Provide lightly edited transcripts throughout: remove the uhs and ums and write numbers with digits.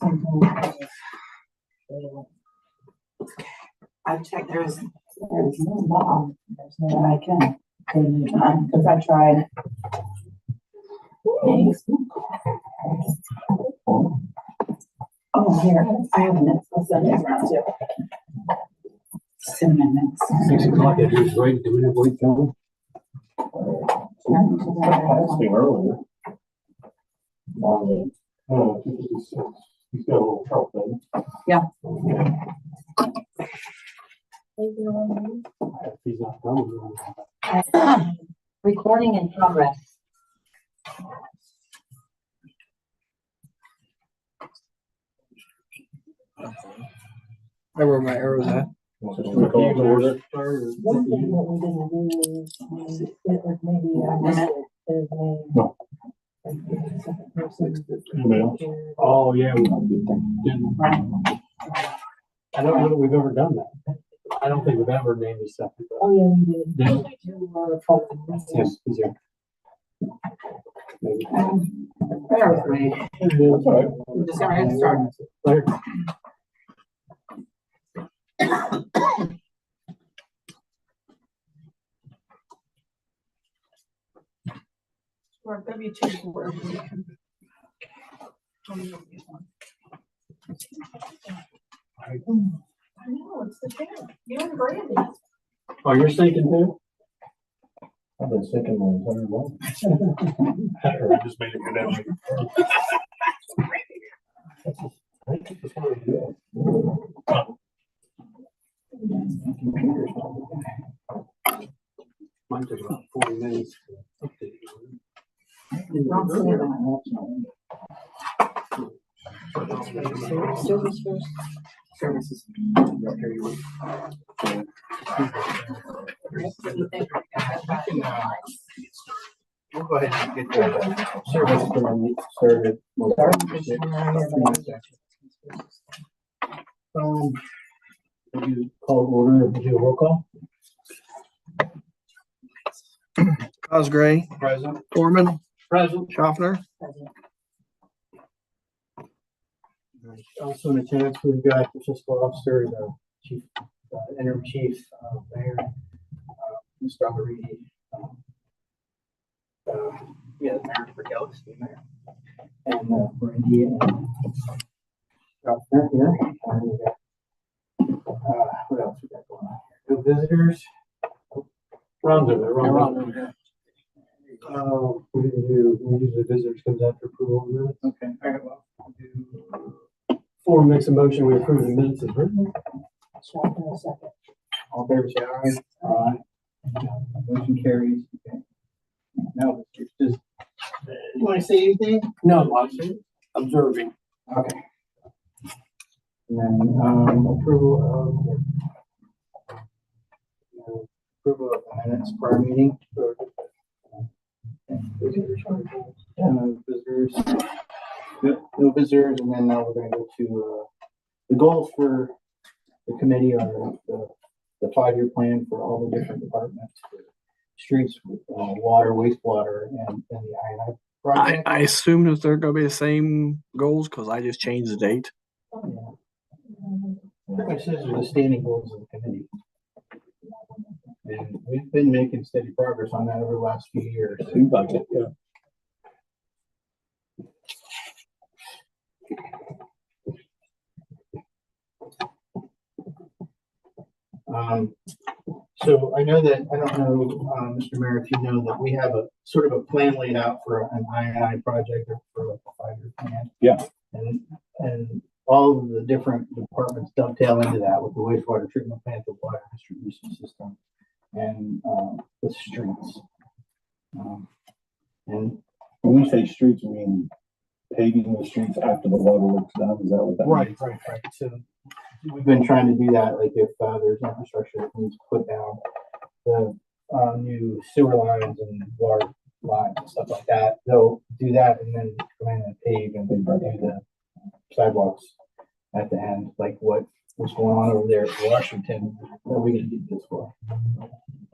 I checked, there's no law, there's no way I can, because I tried. Oh, here, I have minutes, I'll send these around too. Cinnamon mints. 6 o'clock, it is right, do we have wait time? Earlier. Oh, 56. He's got a little trouble then. Yeah. If he's not coming. Recording in progress. Where my arrows at? Call to order. One thing that we didn't do, it was maybe I missed it, is No. Anybody else? Oh, yeah. We didn't. I don't know that we've ever done that. I don't think we've ever named a second. Oh, yeah, we did. Did Yes. He's here. Bear with me. That's all right. I'm just gonna get started. Later. Or W2 board. I know, it's the chair. You and Brandy. Oh, you're sinking too? I've been sick in my entire life. I just made it good at me. I think it's one of the Mine took about 40 minutes. Service first. Services. We'll go ahead and get the service started. Would you call order, would you do a roll call? Cosgray, Present. Foreman, Present. Schaffner. Also in attendance, we've got the fiscal officer, the chief, interim chief, mayor, Mr. Alvaridi. Yeah, the mayor for Kellis, the mayor. And Brandy and Schaffner here. And we got, what else we got going on here? No visitors. Ron's over there. Ron's over there. We didn't do, we usually visitors comes after approval of minutes. Okay, all right, well, I'll do. Form makes a motion, we approve the minutes as written. Second. All in favor, say aye. Aye. Motion carries. Okay. Now, it's just, you want to say anything? No, I'm observing. Okay. And then, approval of the minutes for our meeting. Visitors. No visitors, and then now we're going to go to the goals for the committee are the 5-year plan for all the different departments, for streets, water, wastewater, and the I&I project. I assumed that they're gonna be the same goals because I just changed the date. Pretty much those are the standing goals of the committee. And we've been making steady progress on that over the last few years. Seems like it, yeah. So I know that, I don't know, Mr. Mayor, if you know that we have a sort of a plan laid out for an I&I project or for like a 5-year plan. Yeah. And all of the different departments dovetail into that with the wastewater treatment plant, the water distribution system, and the streets. And When we say streets, we mean paving the streets after the water works done, is that what that means? right. So we've been trying to do that, like if there's infrastructure that needs put down, the new sewer lines and water lines and stuff like that, they'll do that and then come in and pave and then do the sidewalks at the end, like what's going on over there at Washington, that we can get this for.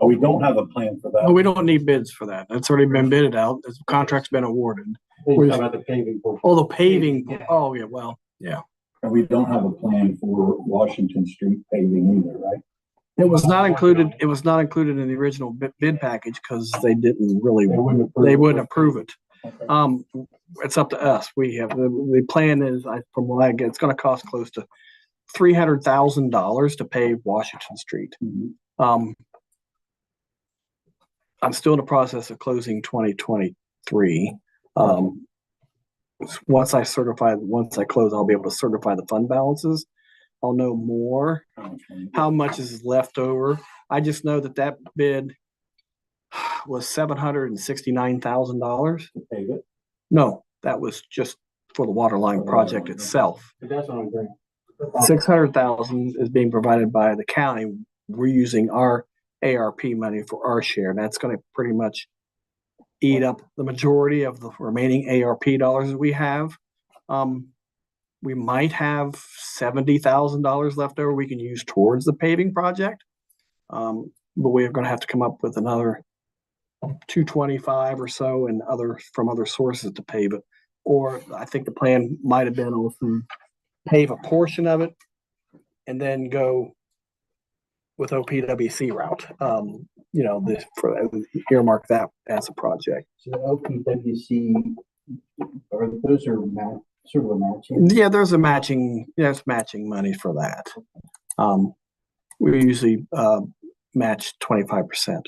Oh, we don't have a plan for that. No, we don't need bids for that. That's already been bidded out. The contract's been awarded. They talk about the paving portion. Oh, the paving. Yeah. Oh, yeah, well, And we don't have a plan for Washington Street paving either, right? It was not included, it was not included in the original bid package because they didn't really, they wouldn't approve it. Okay. It's up to us. We have, the plan is, from what I get, it's gonna cost close to $300,000 to pave Washington Street. Mhm. I'm still in the process of closing 2023. Once I close, I'll be able to certify the fund balances. I'll know more how much is left over. I just know that bid was $769,000. To pave it. No, that was just for the water line project itself. That's what I'm bringing. 600,000 is being provided by the county. We're using our ARP money for our share. That's going to pretty much eat up the majority of the remaining ARP dollars that we have. We might have $70,000 left over we can use towards the paving project. But we're going to have to come up with another 225 or so and from other sources to pave it. Or I think the plan might have been also pave a portion of it and then go with OPWC route. This for earmark that as a project. So the OPWC, those are sort of a matching. Yeah, there's matching money for that. We usually match 25%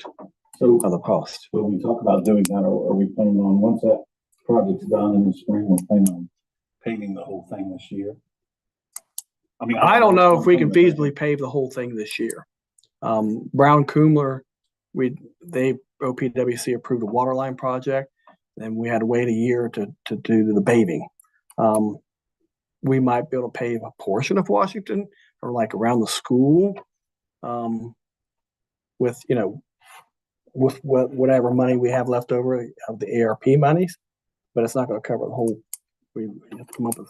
So of the cost. when we talk about doing that, are we planning on, once that project's done in the spring, we're planning on paving the whole thing this year? I mean, I don't know if we can feasibly pave the whole thing this year. Brown Kumler, OPWC approved a water line project, and we had to wait a year to do the paving. We might be able to pave a portion of Washington or like around the school, with whatever money we have left over of the ARP monies, but it's not going to cover the whole. We have to come up with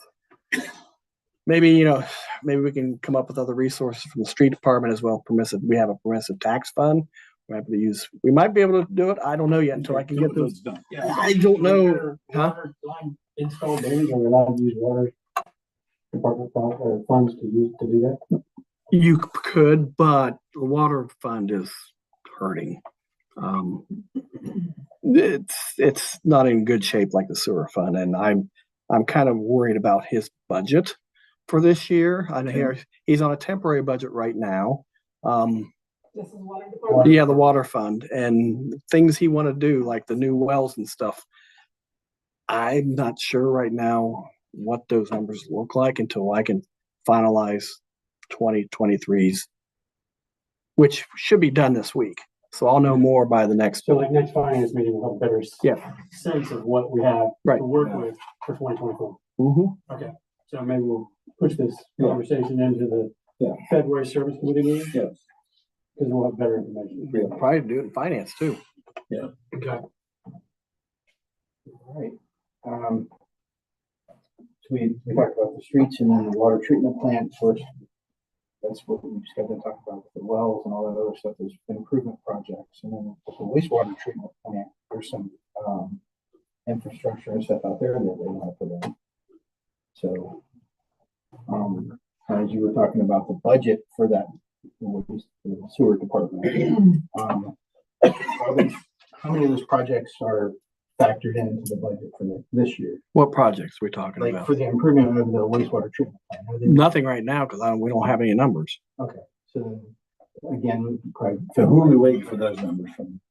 maybe we can come up with other resources from the street department as well. We have a permissive tax fund. We might be able to do it. I don't know yet until I can get those done. Yeah, I don't know. Water line installed there, are we allowed to use water department funds to do that? You could, but the water fund is hurting. It's not in good shape like the sewer fund, and I'm kind of worried about his budget for this year. I hear he's on a temporary budget right now. This is water department. Yeah, the water fund and things he want to do, like the new wells and stuff. I'm not sure right now what those numbers look like until I can finalize 2023's, which should be done this week. So I'll know more by the next. So like next finance meeting, we'll have a better sense of what we have Right. to work with for 2024. Mm-hmm. Okay, so maybe we'll push this conversation into the February Service Committee meeting. Yes. Because we'll have better information. We'll probably do it in finance too. Yeah. Okay. All right. So we talked about the streets and then the water treatment plant first. That's what we just got to talk about with the wells and all that other stuff. There's improvement projects, and then with the wastewater treatment plant, there's some infrastructure and stuff out there that they want to put in. So, as you were talking about the budget for that, the sewer department, how many of those projects are factored into the budget for this year? What projects are we talking Like about? for the improvement of the wastewater treatment plant? Nothing right now because we don't have any numbers. Okay, so again, probably. So who are we waiting for those numbers from?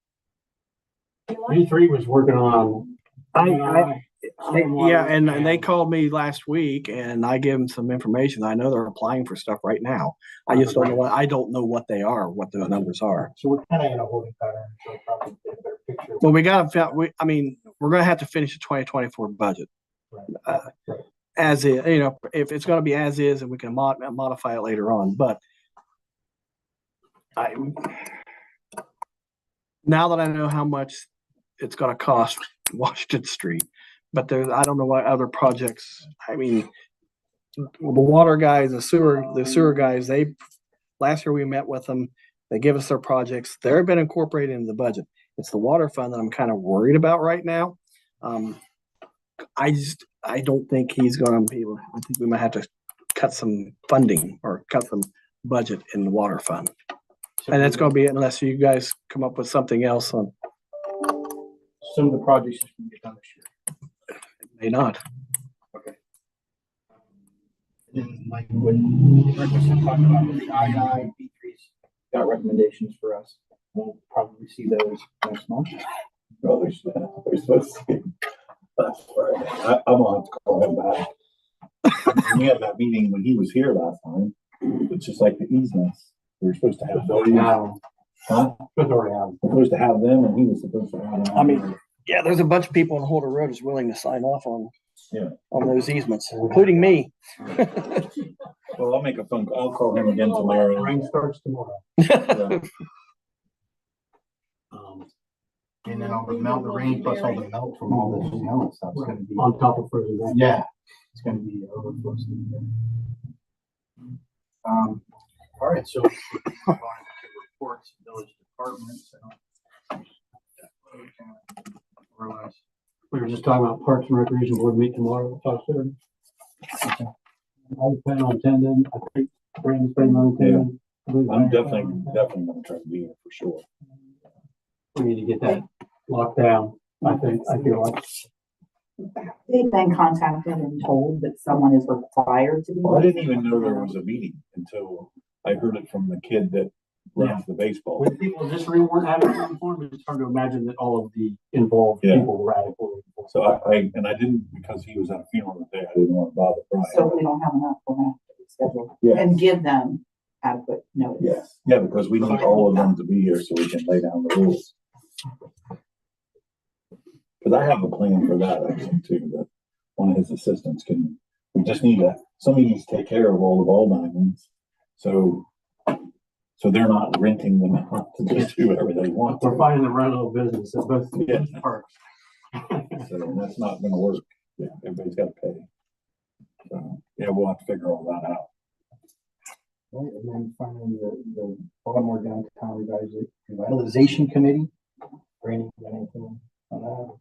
B3 was working on. Yeah, and they called me last week and I gave them some information. I know they're applying for stuff right now. I just don't know what they are, what those numbers are. So we're kind of in a holding pattern, so probably get a better picture. Well, we're going to have to finish the 2024 budget. Right. As is, if it's going to be as is, and we can modify it later on. But now that I know how much it's going to cost Washington Street, but I don't know what other projects. I mean, the water guys, the sewer guys, last year we met with them. They give us their projects. They've been incorporated in the budget. It's the water fund that I'm kind of worried about right now. I don't think he's going to be able. I think we might have to cut some funding or cut some budget in the water fund. And it's gonna be unless you guys come up with something else on, Some of the projects just can get done this year. may not. And like when Rick was talking about the II B3s, got recommendations for us. We'll probably see those next month. No, they're supposed to be. That's right. I'm gonna have to call him back. We had that meeting when he was here last time. It's just like the easements. We were supposed to have those. Huh? We're supposed to have them and he was supposed to have them. I mean, yeah, there's a bunch of people on Holder Road is willing to sign off on, Yeah. on those easements, including me. Well, I'll make a phone call. I'll call him again tomorrow. Rain starts tomorrow. Yeah. And then all the melt, the rain plus all the melt from all the snow and stuff is gonna be. On top of frozen ground. Yeah, it's gonna be overflow. All right, so. Reports, village departments. We were just talking about Parks and Recreation Board meet tomorrow, talk to them. I plan on attending, I think Brandon's planning on attending. I'm definitely gonna try to be here for sure. We need to get that locked down, I feel like. They've been contacted and told that someone is required to be. Well, I didn't even know there was a meeting until I heard it from the kid that runs the baseball. When people just weren't adequately informed, it's hard to imagine that all of the involved Yeah. people were adequately informed. So I didn't, because he was at a funeral that day, I didn't want to bother So Brian. we don't have enough for that schedule. Yeah. And give them adequate notice. Yes, yeah, because we need all of them to be here so we can lay down the rules. Because I have a plan for that actually too, that one of his assistants can, we just need somebody needs to take care of all the ball diamonds. So they're not renting them out to just do whatever they want. We're finding the rental business at both parks. So that's not gonna work. Yeah, everybody's gotta pay. So, yeah, we'll have to figure all that out. Right, and then finally, the Baltimore Downtown Revitalization Committee. Randy, got anything on that?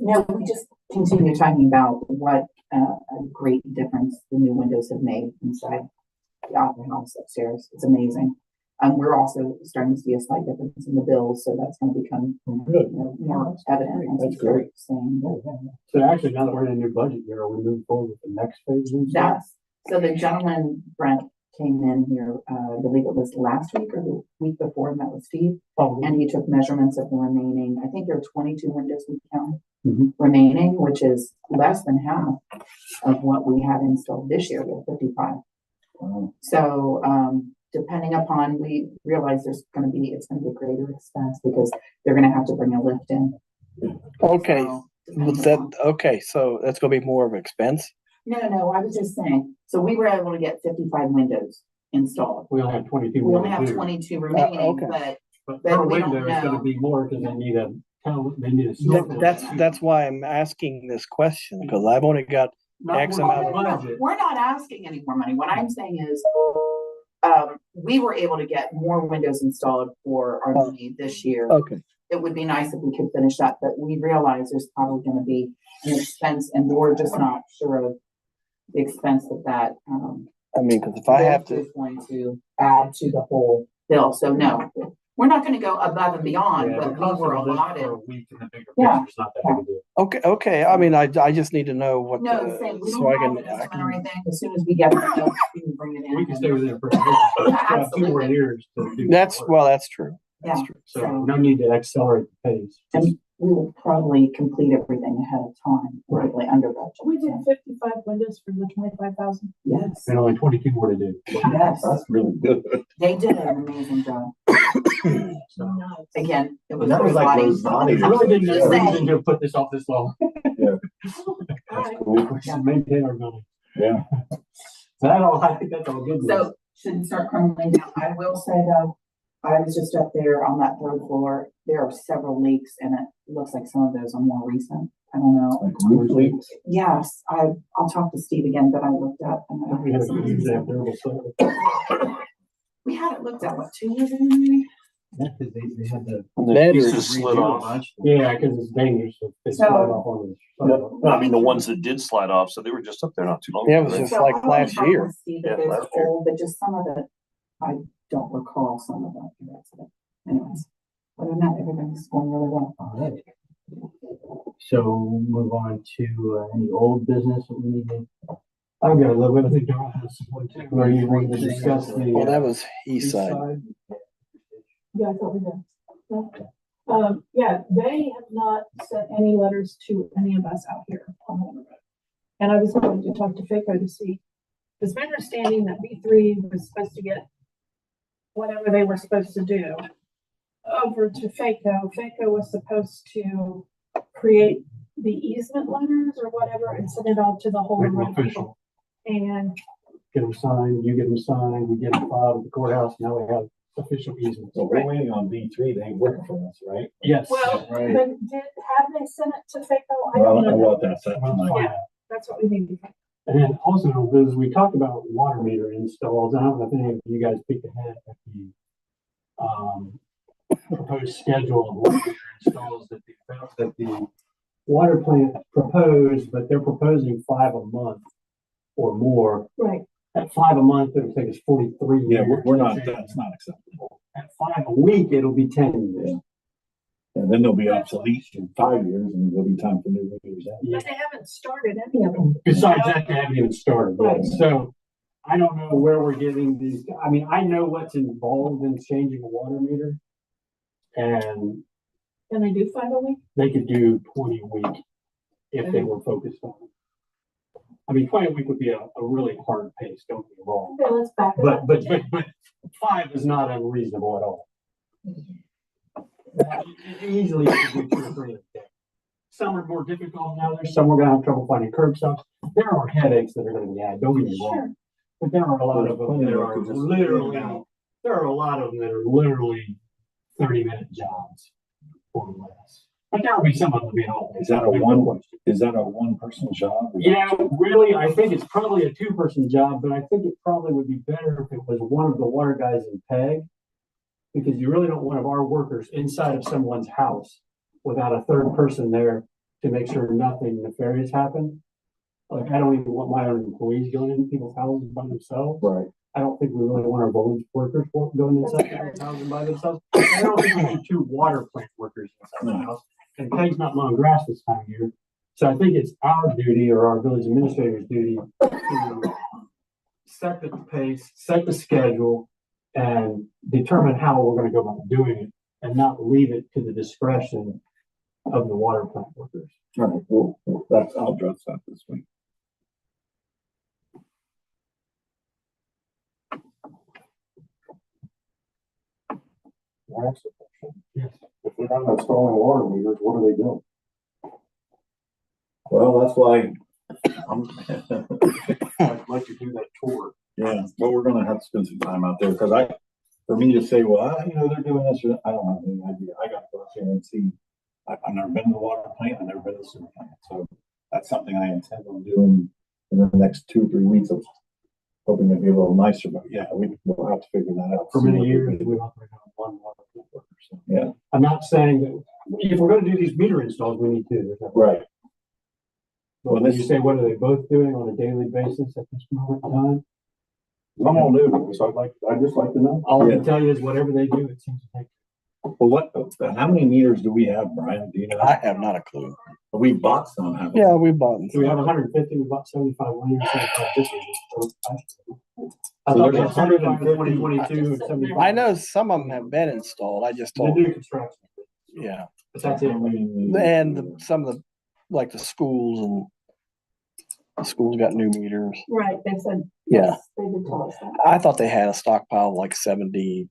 No, we just continue talking about what a great difference the new windows have made inside the Opera House upstairs. It's amazing. We're also starting to see a slight difference in the bills, so that's going to become Good. more evident. As That's we start great. saying, So actually, now that we're in a new budget year, are we moving forward with the next phase? Yes. So the gentleman, Brent, came in here, I believe it was last week or the week before, and that was Steve. Oh, And he took measurements of the remaining, I think there are 22 windows we counted Mhm. remaining, which is less than half of what we had installed this year. We have 55. Wow. So, depending upon, we realize it's gonna be a greater expense because they're gonna have to bring a lift in. Okay, So, with that, okay, so that's gonna be more of an expense. No, I was just saying, so we were able to get 55 windows installed. We only have 22 We more only to have do. 22 remaining, okay. but But but per we don't window is gonna know. be more because they need a circle. That's why I'm asking this question, because I've only got Not X more amount than of budget. We're not asking any more money. What I'm saying is, we were able to get more windows installed for our need this year. okay. It would be nice if we could finish that, but we realize there's probably gonna be an expense and we're just not sure of the expense that I mean, because if I have to, is going to add to the whole bill. So no, we're not gonna go above and beyond, Yeah, the but we cost were of this allotted. for a week in the bigger Yeah. picture is not that big a deal. okay, I mean, I just need to know what, No, same, we so don't I have can, an estimate or anything. As soon as we get the bill, we can bring it in. We can stay within a percentage. We have 2 more Absolutely. years to do. that's, the work. well, that's true. That's Yeah. true. So no need to accelerate the pace. And we will probably complete everything ahead of time, probably under budget. We did 55 windows for the 25,000. Yes, And only 22 more to do. yes, That's really good. they did an amazing job. So Nice. Again, it was. That was like Rosati. Rosati. I really didn't Just know saying. reason to put this off this long. That's cool. We should maintain our building. Yeah. I think that's all good news. So shouldn't start crumbling down. I will say though, I was just up there on that third floor. There are several leaks and it looks like some of those are more recent. I don't know. Like roof leaks. Yes, I'll talk to Steve again, but I looked up and We had a usually have durable solar. we had it looked at, what, 2 years ago maybe? Yeah, cause they had the. That Pieces is slid off. Yeah, cause it's dangerous if they slide off on No, I mean, the ones that did slide off, so they were just up there not too long Yeah, it ago. was right? just So like I last only year. See Yeah, that there's last year. old, but just some of it, I don't recall some of it. Anyways, other than that, everything's going really well. All right. So we'll move on to any old business that we need to. I've got a little bit, I think Darrell has some point too. Where you wanted to discuss the. Well, that was east side. Yeah, I thought we did. Yeah, they have not sent any letters to any of us out here on the road. And I was going to talk to FACO to see, it's my understanding that B3 was supposed to get whatever they were supposed to do over to FACO. FACO was supposed to create the easement letters or whatever and send it out to the whole Make them road official. people. And Get them signed, you get them signed, we get them filed at the courthouse, now we have official easements. So we're waiting on B3, they ain't working for us, right? Yes. well, Right. but have they sent it to FACO? I Well, don't I know. want that set Well, tonight. fine. That's what we need to find. And then also, because we talked about water meter installs, I don't know if any of you guys peeked ahead at the proposed schedule of water meter installs that the water plant proposed, but they're proposing 5 a month or more. Right. At 5 a month, it'll take us 43 Yeah, years. we're not, that's not acceptable. At 5 a week, it'll be 10 years. And then they'll be obsolete in 5 years and there'll be time for new meters. Yeah. But they haven't started any of them. Besides that, they haven't even started yet. Right. So I don't know where we're getting these. I mean, I know what's involved in changing a water meter. And Can they do 5 a week? they could do 20 a week if they were focused on it. I mean, 20 a week would be a really hard pace, don't get me wrong. Okay, let's back it up. But 5 is not unreasonable at all. Easily you could do 2 or 3 a day. Some are more difficult than others. Some are gonna have trouble finding curb stops. There are headaches that are gonna be had, don't get me Sure. wrong. But there are a lot of them that are literally, there are a lot of them that are literally 30-minute jobs or less. But there will be some of them being all. Is that a one person job? Yeah, really, I think it's probably a 2-person job, but I think it probably would be better if it was one of the water guys in PEG. Because you really don't want one of our workers inside of someone's house without a 3rd person there to make sure nothing nefarious happens. Like, I don't even want my own employees going into people's houses by themselves. Right. I don't think we really want our village workers going inside people's houses by themselves. I don't think we need 2 water plant workers inside the house. And PEG's not mowing grass this time of year. So I think it's our duty or our village administrator's duty to set the pace, set the schedule, and determine how we're gonna go about doing it and not leave it to the discretion of the water plant workers. All right, well, I'll address that this week. Yes. If they're not installing water meters, what are they doing? Well, that's why I'd like to do that tour. yeah, well, we're gonna have to spend some time out there, because for me to say, well, they're doing this, or I don't have any idea. I gotta go out there and see. I've never been to the water plant, I've never been to the sewer plant, so that's something I intend on doing in the next 2 or 3 weeks. I'm hoping to be a little nicer, but yeah, we'll have to figure that out. For See many what we years, can do. we've operated on one water plant worker. So Yeah, I'm not saying that if we're gonna do these meter installs, we need 2. There's no- right. But when you say, what are they both doing on a daily basis at this moment in time? I'm all new, so I'd just like to know. All I Yeah. can tell you is whatever they do, it seems to take. Well, how many meters do we have, Brian? Do you know? I have not a clue. We bought some, haven't we? Yeah, we bought. So we have 150, we bought 75 1 year, 75 this year. So I So thought we there's had 75 in 150. 2022 and 75. I know some of them have been installed. I just They don't. do construction, Yeah, but that's it. and some of the like the schools and the schools got new meters. Right, they said. Yeah, They did tell us that. I thought they had a stockpile of like 75.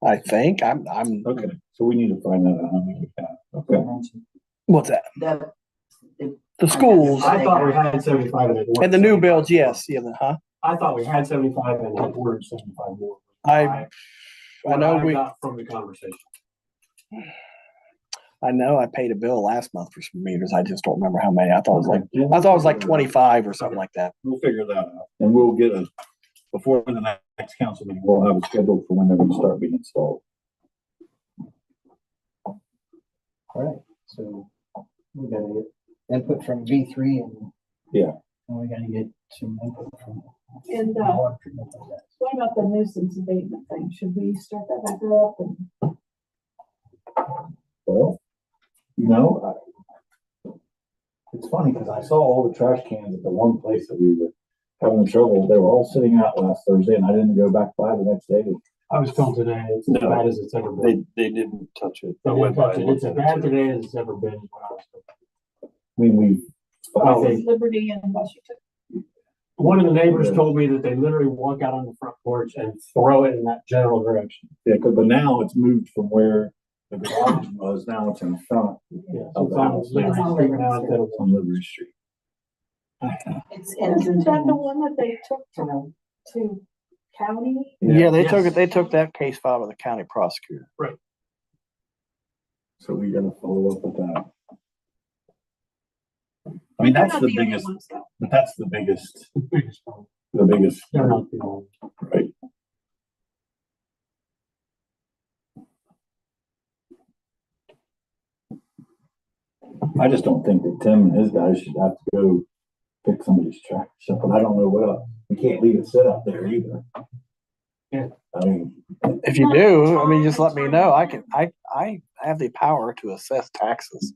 I think I'm. Okay, so we need to find out how many we have. Okay. What's that? The, The schools I thought we had 75 and the new builds. Yes, yeah, huh? I thought we had 75 and had ordered 75 more. I know what we. got from the conversation. I know I paid a bill last month for some meters. I just don't remember how many. I thought it was like 25 or something like that. We'll figure that out, and we'll get before the next council meeting, we'll have a schedule for when they're gonna start being installed. All right, so we gotta get input from V3 and. Yeah. And we gotta get some input from. And, water treatment like that. what about the nuisance abatement thing? Should we start that back up? And Well, you know, it's funny because I saw all the trash cans at the one place that we were having trouble. They were all sitting out last Thursday and I didn't go back by the next day. I was told today, it's as bad as it's ever been. They didn't touch it. They I didn't went by touch it. and It's as looked at bad it. today as it's ever been. Is what I was told. I mean, we, Oh, this is Liberty and Washington. One of the neighbors told me that they literally walk out on the front porch and throw it in that general direction. yeah, but now it's moved from where the garage was, now it's in front Yeah, so of it's the on house. Liberty on Street Liberty now Street. instead of On Liberty Street. Isn't that the one that they took to county? Yeah, they Yes. took it, they took that case file to the county prosecutor. So we gotta follow up with that. I mean, that's Not the only biggest, ones, though. but that's the biggest, biggest problem. the biggest, They're not the only. right? I just don't think that Tim and his guys should have to go pick somebody's trash up, and I don't know what else. We can't leave it sit out there either. Yeah. I mean, If you do, I mean, just let me know. I have the power to assess taxes.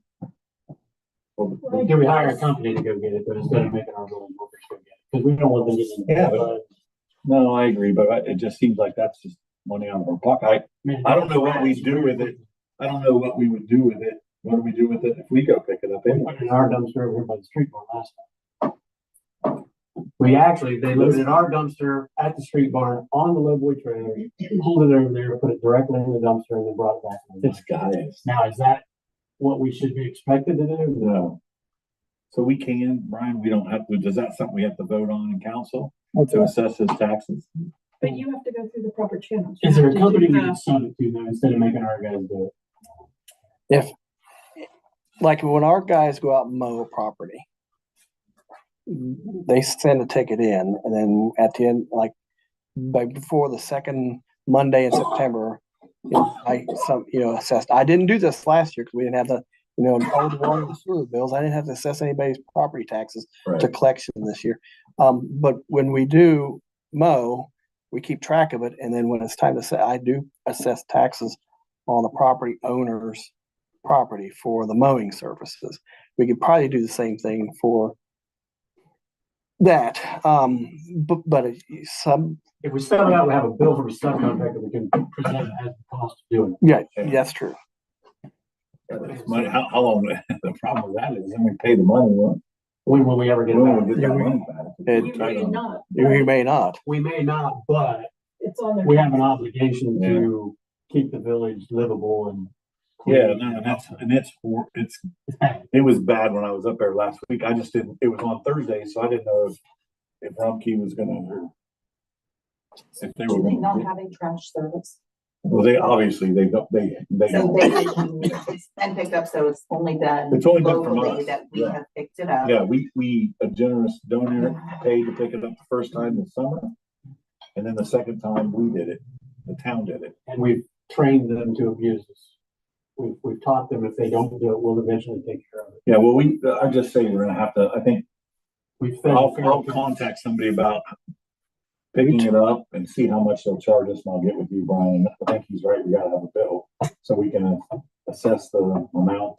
Can we hire a company to go get it, but instead of making our village workers go get it? Because we don't want them getting. Yeah, but- no, I agree, but it just seems like that's just money out of our pocket. I don't know what we do with it. I don't know what we would do with it. What do we do with it if we go pick it up We anyway? put it in our dumpster over here by the street barn last time. They loaded our dumpster at the street barn on the lowboy trailer, pulled it over there, put it directly in the dumpster and then brought it back. This guy is, Now, is that what we should be expected to do? no. So we can, Brian, we don't have to, does that something we have to vote on in council to assess his taxes? But you have to go through the proper channels. Is there a You have to company do we the- can sub it to now instead of making our guys do it? Like when our guys go out and mow a property, they send a ticket in, and then at the end, like before the second Monday in September, assessed. I didn't do this last year because we didn't have the, all the water and sewer bills. I didn't have to assess anybody's property taxes to Right. collection this year. But when we do mow, we keep track of it, and then when it's time to say, I do assess taxes on the property owner's property for the mowing services. We could probably do the same thing for that. But some, If we sub it out, we have a bill from a subcontractor, we can present it as the cost of doing it. yeah, that's true. It's money, how long, the problem with that is then we pay the money, well, When will we ever get it when back? will we get that money back? It- You may not. You may not. We may not, but It's on their. we have an obligation to keep the village livable and. Yeah, no, it was bad when I was up there last week. I just didn't, it was on Thursday, so I didn't know if Rumpke was gonna, or if they were Do they not gonna. have a trash service? Well, they obviously, they don't, they So don't. it's been picked up, so it's only done. It's only done from locally us, that we yeah. have picked it up. Yeah, a generous donor paid to pick it up the first time this summer. And then the second time we did it, the town did it. And we've trained them to abuse us. We've taught them if they don't do it, we'll eventually take care of it. Yeah, well, I just say we're gonna have to, I think, We've fed. I'll contact somebody about picking it up and see how much they'll charge us, and I'll get with you, Brian. I think he's right, we gotta have a bill, so we can assess the amount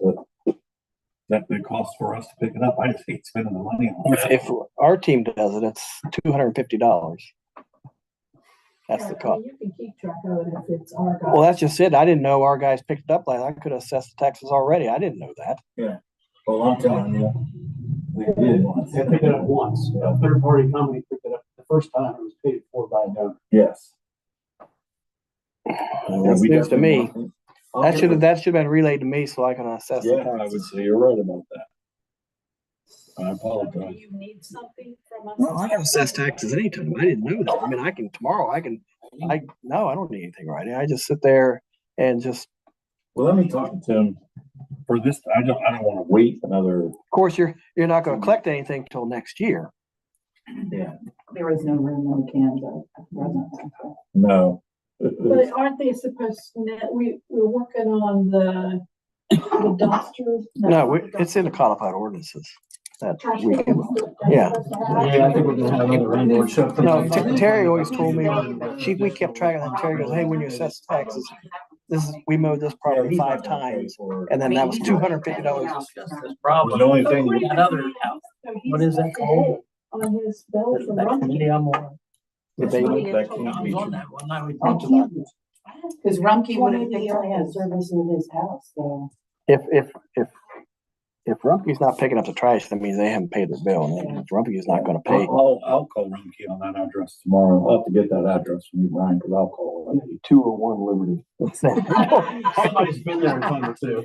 that it costs for us to pick it up. I just hate spending the money on it. If our team does it, it's $250. That's the cost. You can keep track of it if it's our guy. Well, that's just it. I didn't know our guys picked it up like I could have assessed the taxes already. I didn't know that. Well, I'm telling you, we did once. They picked it up once. A third party company picked it up the first time. It was paid for by a donor. Yes. That's we news to me. definitely- I'll get with- That should have been relayed to me so I can assess the Yeah, I would taxes. say you're right about that. I Do apologize. you need something from us? Well, I can assess taxes anytime. I didn't know that. I mean, tomorrow, no, I don't need anything right now. I just sit there and just, Well, let me talk to Tim for this. I don't want to wait another. of course, you're not gonna collect anything till next year. Yeah. There is no room, no cans at present. No. But aren't they supposed, we're working on the dumpsters? No, it's in the codified ordinances that Trash we cans can. that they're Yeah. supposed to have. Yeah, I think we're gonna have other landlords show up. No, Terry always told me, we kept track of that. Terry goes, hey, when you assess taxes, we mowed this property 5 times. And then that was $250. The only thing, According to Another me, house. so What he's is that called? on his bill for That Rumpke. committee I'm on. The I baby. that can't be was on true. that one night we talked about it. Because Rumpke Well, would have maybe he only has service in his house, so. If Rumpke's not picking up the trash, that means they haven't paid their bill. And if Rumpke's not gonna pay, I'll call Rumpke on that address tomorrow. I'll have to get that address from you, Brian, because I'll call it. 201 Liberty. Somebody's been there a time or two.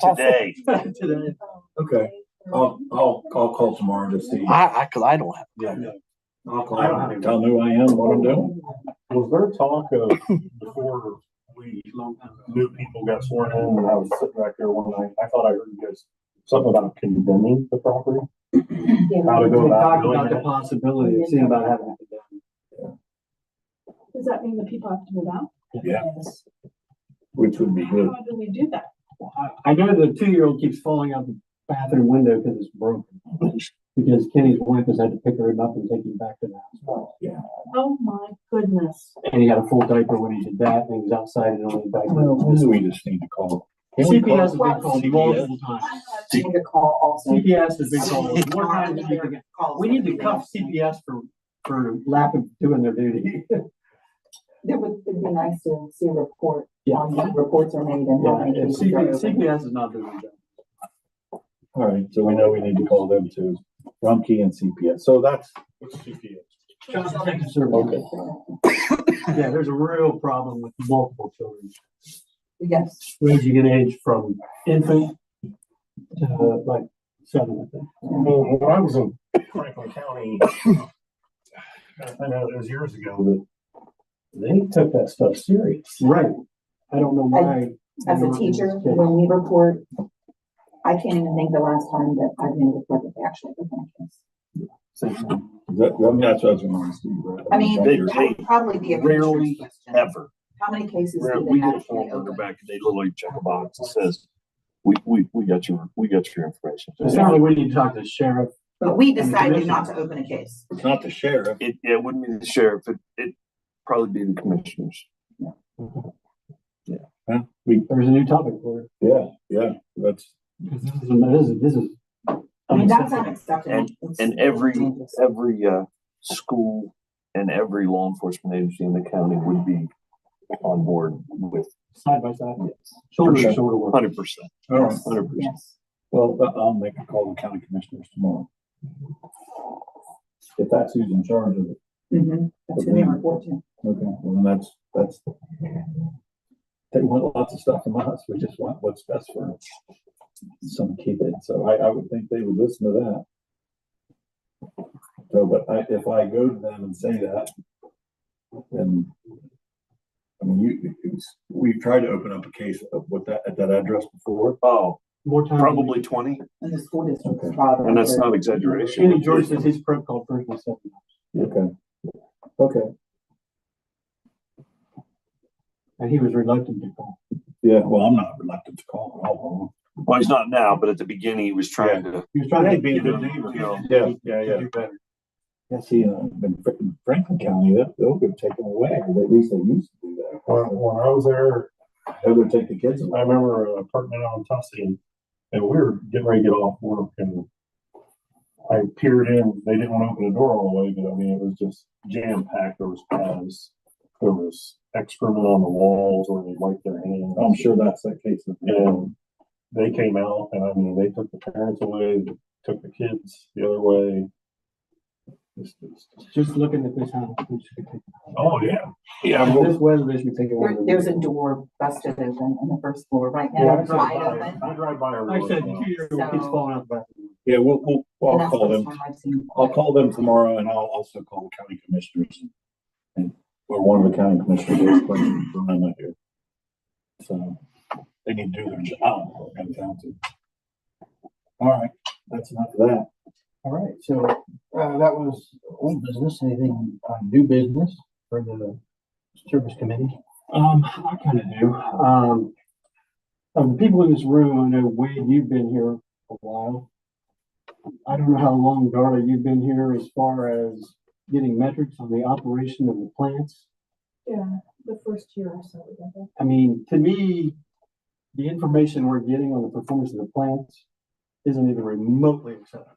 Today. Today. Okay, I'll call tomorrow to see. Cause I don't have. Yeah, I'll call him and tell him who I am, what I'm doing. Was there talk of before new people got sworn in, and I was sitting back there one night, I thought I heard you guys something about condemning the property? How to go We about talked doing about the that? possibility of seeing about having it done. Does that mean the people have to move out? Yeah, which would be good. How do we do that? I know the 2-year-old keeps falling out the bathroom window because it's broken. Because Kenny's wife has had to pick her up and take him back to the house. Yeah. Oh my goodness. And he had a full diaper when he did that, and he was outside and only diaper. Well, we just need to call. CPS has been Well, called CPS. multiple times. I need to call also. CPS has been called more times than you can get. We need to cuff CPS for lack of doing their duty. It'd be nice to see a report Yeah. on what reports are made and how Yeah, many if cases are open. CPS is not doing their job. All right, so we know we need to call them too. Rumpke and CPS. So that's. What's CPS? Child Protective Services. Yeah, there's a real problem with multiple children, Yes. ranging in age from infant to like 7, I think. Well, when I was in Franklin County, I know it was years ago, that they took that stuff serious. Right. I don't know why. As a teacher, when we report, I can't even think the last time that I've been reported to actually open a case. That's what I was going to ask you. I mean, They- that would probably be a Rarely future question. Ever. How many cases do We they get a actually form, go open? back, and they literally check a box that says, we got your information. It sounds like we need to talk to the sheriff. But we decided not to open a case. It's not the sheriff. It wouldn't be the sheriff, it'd probably be the commissioners. Huh? We, There's a new topic for it. yeah, that's. This is. I mean, that's unacceptable. And- It's And every dangerous. school and every law enforcement agency in the county would be on board with, Side by side. yes, Shoulder to shoulder work. 100%. All right. 100%. Yes. Well, I'll make a call to county commissioners tomorrow. If that's who's in charge of it. That's who they report to. Okay, well, then that's. They want lots of stuff from us. We just want what's best for some kid. So I would think they would listen to that. So, but if I go to them and say that, then, I mean, we've tried to open up a case with that, at that address before. Oh, More time. probably 20, And the school district. Okay. and that's not exaggeration. Kenny George says his prep called personally 7 times. Okay. And he was reluctant to call. Yeah, well, I'm not reluctant to call. I'll Well, he's not now, but at the beginning, he was trying to. He was trying to be a good neighbor. Yeah. Do better. Yeah, see, in Franklin County, they'll get taken away, or at least they used to do that. When I was there, They'll take the kids I away. remember apartment on Tussey, and we were getting ready to get off work, and I peered in. They didn't want to open the door all the way, but I mean, it was just jam packed. There was paths, there was excrement on the walls where they wiped their hands. I'm sure that's the case. And they came out, and I mean, they took the parents away, they took the kids the other way. Just looking at this house. we should take it. Oh, yeah. Yeah. This weather, they should take it. There, there's a door busted open on the first floor right Yeah, now, I it's wide drive by, open. I drive by. Like I said, 2-year-old keeps falling out the bathroom. Yeah, And I'll that's call the them. first time I've seen. I'll call them tomorrow, and I'll also call the county commissioners or one of the county commissioners from them here. So they need to do their job. We're gonna have to. All right, that's enough of that. All right, so, that was old business, anything, new business for the service committee? I kind of do. Of the people in this room, I know Wade, you've been here a while. I don't know how long, Darla, you've been here as far as getting metrics on the operation of the plants. Yeah, the first year or so. we got that. I mean, to me, the information we're getting on the performance of the plants isn't even remotely acceptable.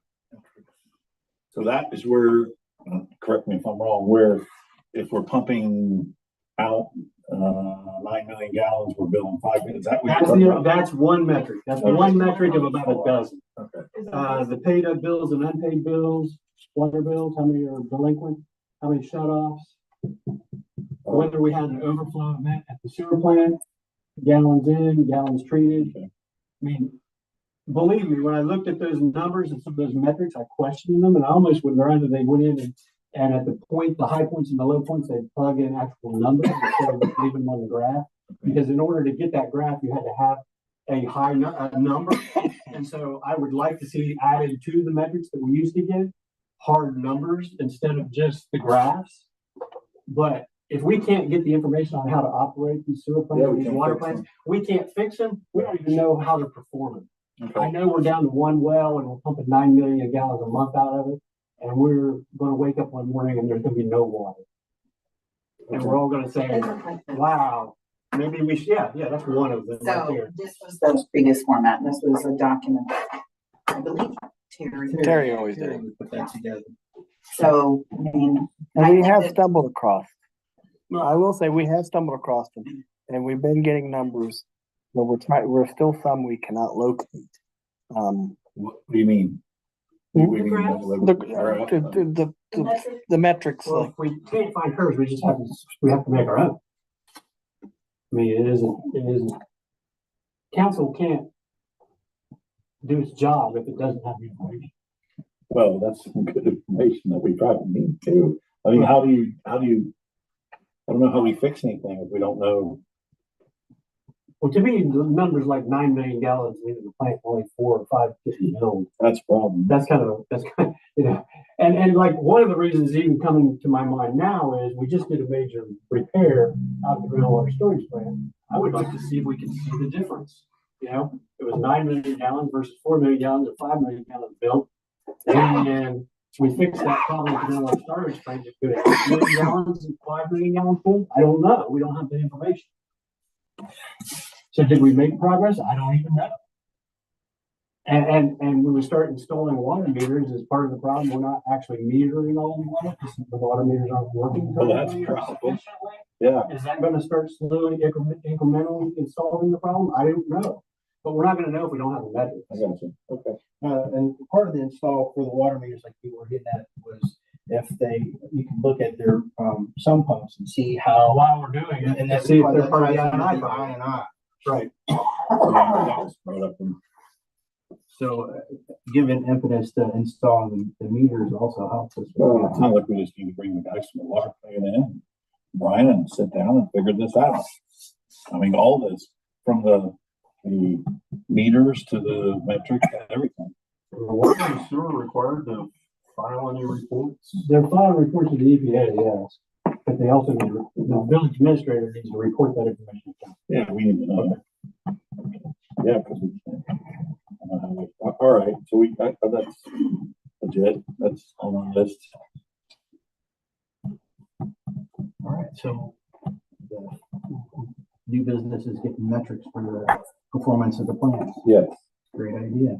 So that is where, correct me if I'm wrong, where if we're pumping out 9 million gallons, we're billing 5 million. Is that what you're talking about? That's one metric. That's one metric of about a dozen. Okay. The paid up bills and unpaid bills, water bills, how many are delinquent, how many shut-offs, whether we had an overflow event at the sewer plant, gallons in, gallons treated. Okay. I mean, believe me, when I looked at those numbers and some of those metrics, I questioned them, and I almost would rather they went in and at the point, the high points and the low points, they plug in actual numbers instead of leaving them on the graph. Because in order to get that graph, you had to have a number. And so I would like to see added to the metrics that we used to get, hard numbers instead of just the graphs. But if we can't get the information on how to operate these sewer plants, Yeah, we these can't water fix plants, them. we can't fix them. We don't even know how to perform them. Okay. I know we're down to one well and we're pumping 9 million gallons a month out of it. And we're going to wake up one morning and there's going to be no water. And we're all going to say, wow, maybe we should, yeah, that's one of them right So there. this was the previous format. This was a document. I believe Terry always did. We put that together. So, I mean. And I we think have that- stumbled across. I will say we have stumbled across them, and we've been getting numbers, but we're still some we cannot locate. What do you mean? Hmm? What do you mean? The metrics, Well, like, if we can't find curves, we have to make our own. I mean, it isn't. Council can't do its job if it doesn't have the information. Well, that's some good information that we probably need too. I mean, how do you, I don't know how we fix anything if we don't know. Well, to me, the numbers like 9 million gallons leaving the plant, only 4 or 5 getting milled. That's a problem. That's kind of, you know, and like one of the reasons even coming to my mind now is we just did a major repair out of the groundwater storage plant. I would like to see if we can see the difference. You know, it was 9 million gallons versus 4 million gallons or 5 million gallons built. And we fixed that problem with the groundwater storage plant. Just go to 8 million gallons and 5 million gallons full. I don't know. We don't have the information. So did we make progress? I don't even know. And when we start installing water meters as part of the problem, we're not actually metering all the water because the water meters aren't working. Well, that's a correctly or problem. sufficiently. Yeah. Is that going to start slowly, incrementally solving the problem? I don't know. But we're not going to know if we don't have the metrics. I got you. Okay. And part of the install for the water meters, like you were getting at, was if you can look at their, sump pumps and see how. While we're doing it, And to that's see if part they're of part of the the I&I I program. and I. Right. Yeah, that was brought up in- So giving impetus to install the meters also helps us. Well, it's not like we just need to bring the guys from the water plant in, Brian, and sit down and figure this out. I mean, all this, from the meters to the metrics and everything. The water and sewer required to file any reports? They're filing reports to the EPA, yes. But they also need, the village administrator needs to report that information. Yeah, we need to know. Yeah, because we can't. I don't know how we- all right, so that's legit. That's on our list. All right, so the new business is getting metrics for the performance of the plants. Yes. Great idea.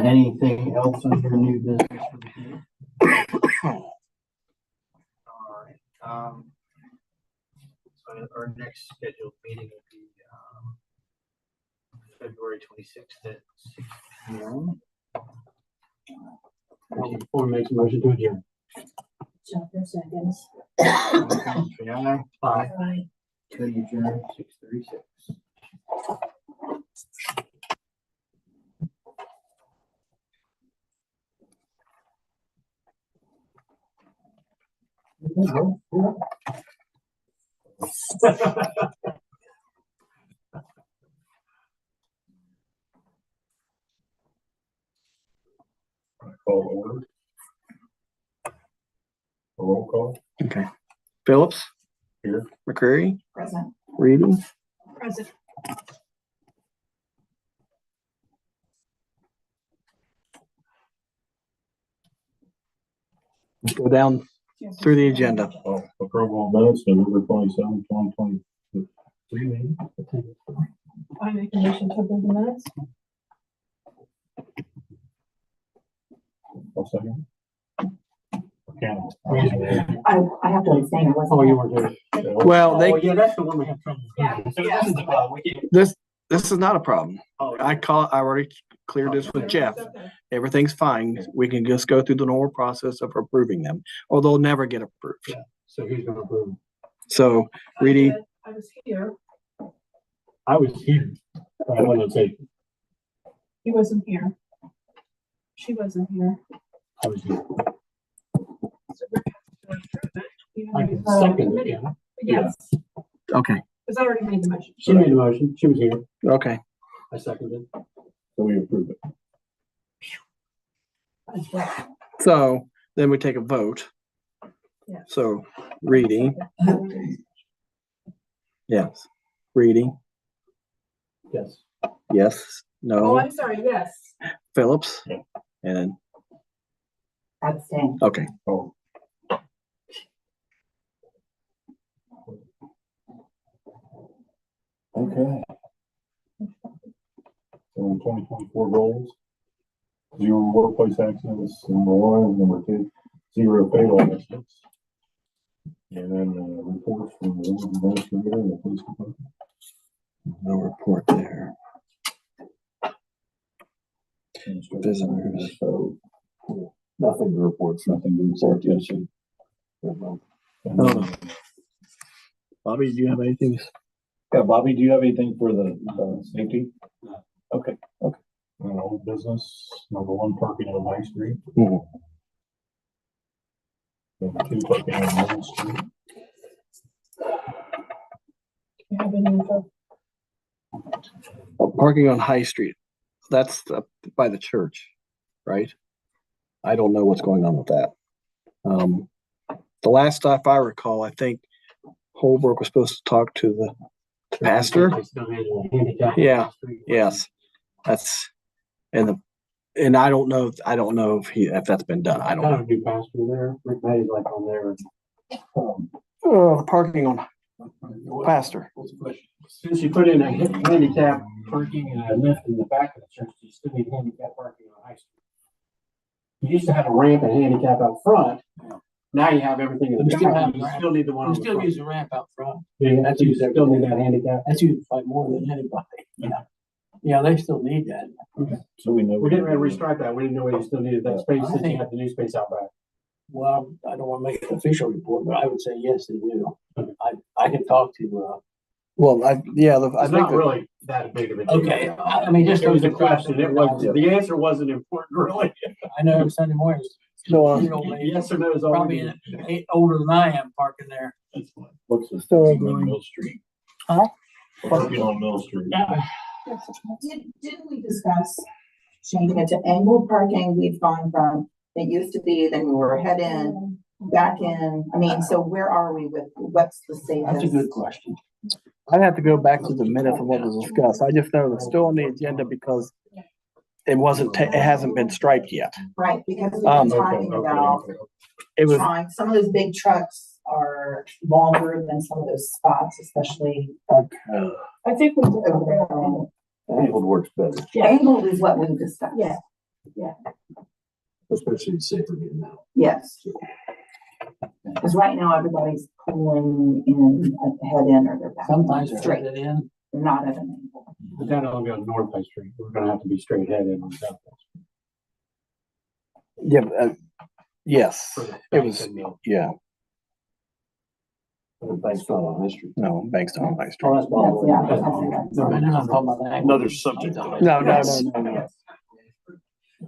Anything else under new business for the committee? All right. So our next scheduled meeting will be February 26th at 6 p.m. Before we make a motion to adjourn. Chapter seconds. Say aye. Aye. Aye. Cody adjourned 6:36. Phillips, Here. McCreary, Present. Reedy. Present. Go down through the agenda. Approval of minutes, November 27, 2023 meeting. I make a motion to approve the minutes. I'll second. I have to abstain. I wasn't. Oh, you weren't there. Well, Oh, they, yeah, that's the one we have trouble. Yeah, with. So yeah. this is the problem. We can't. this is not a problem. Oh, I already cleared this with Jeff. Okay. Everything's fine. We can just go through the normal process of approving them, or they'll never get approved. Yeah. So who's gonna approve? So, I Reedy, did. I was here. I was here. I wasn't say, He wasn't here. She wasn't here. I was here. So we're gonna approve it, even I though can it's not on the second it, committee. yeah. Yes, okay, because I already made the motion. She made the motion. She was here. okay. I seconded. So we approve it. That's right. So then we take a vote. Yeah. So Reedy, yes. Reedy, Yes. yes, Oh, no, I'm sorry, yes. Phillips, Yeah. and then, Abstain. okay. Oh. Okay. So 2024 goals. 0 workplace accidents, number 1, number 2, 0 fatal accidents. And then reports from the administrator and the police department. No report there. Visitors. So Nothing to report. nothing to report, yes. Oh. And then, Bobby, do you have anything? yeah, Bobby, do you have anything for the safety? Okay. Old business, number 1, parking on High Street. Mhm. Number 2, parking on Middle Street. You have any info? Parking on High Street. That's by the church, right? I don't know what's going on with that. The last stuff I recall, I think Holbrook was supposed to talk to the pastor. They still had a handicap. Yeah. Yes, that's, and I don't know if that's been done. I don't Kind know. of new pastor there. Rick May's like on there. Parking on pastor. Since you put in a handicap parking and a lift in the back of the church, you still need handicap parking on High Street. You used to have a ramp and handicap out front. Now you have everything in the We still back. have You ramp. still need the one on We the still front. use a ramp out front. Yeah, that's you still need that handicap. That's used by more than anybody. Yeah. Yeah, they still need that. So we know. We didn't really restrict that. We didn't know you still needed that space I since you think- had the new space out back. Well, I don't want to make an official report, but I would say yes, they do. I can talk to, Well, I It's think not that, really that big of a deal. okay, I mean, just. It was a question. It was, Yeah. the answer wasn't important really. I know Sunday mornings. So, You know, lady, Yes or no is all. probably older than I am parking there. What's the So parking on Mill Street? Huh? Parking on Mill Street. Didn't we discuss changing it to angled parking? We've gone from, it used to be, then we were head in, back in. I mean, so where are we with, what's the status? That's a good question. I'd have to go back to the minutes of what was discussed. I just know it's still on the agenda because it hasn't been striped yet. Right, because we've Um, been talking about It was, trying, some of those big trucks are longer than some of those spots, especially I think we did. over there. Angled works better, Yeah. Angled is what we discussed. Yeah. especially safer getting out. Yes. Because right now, everybody's pulling in, head in or they're back. Sometimes they're Straight, headed in. they're not at an angle. But that only goes North High Street. We're gonna have to be straight headed on South High Street. yeah, yes, For the it bank was, and mill. yeah, Thanks, not on history. no, Banks on High Oh, Street. that's Bob. Yeah, That's that's- Bob. that's- No, I'm talking about that. Another subject. No.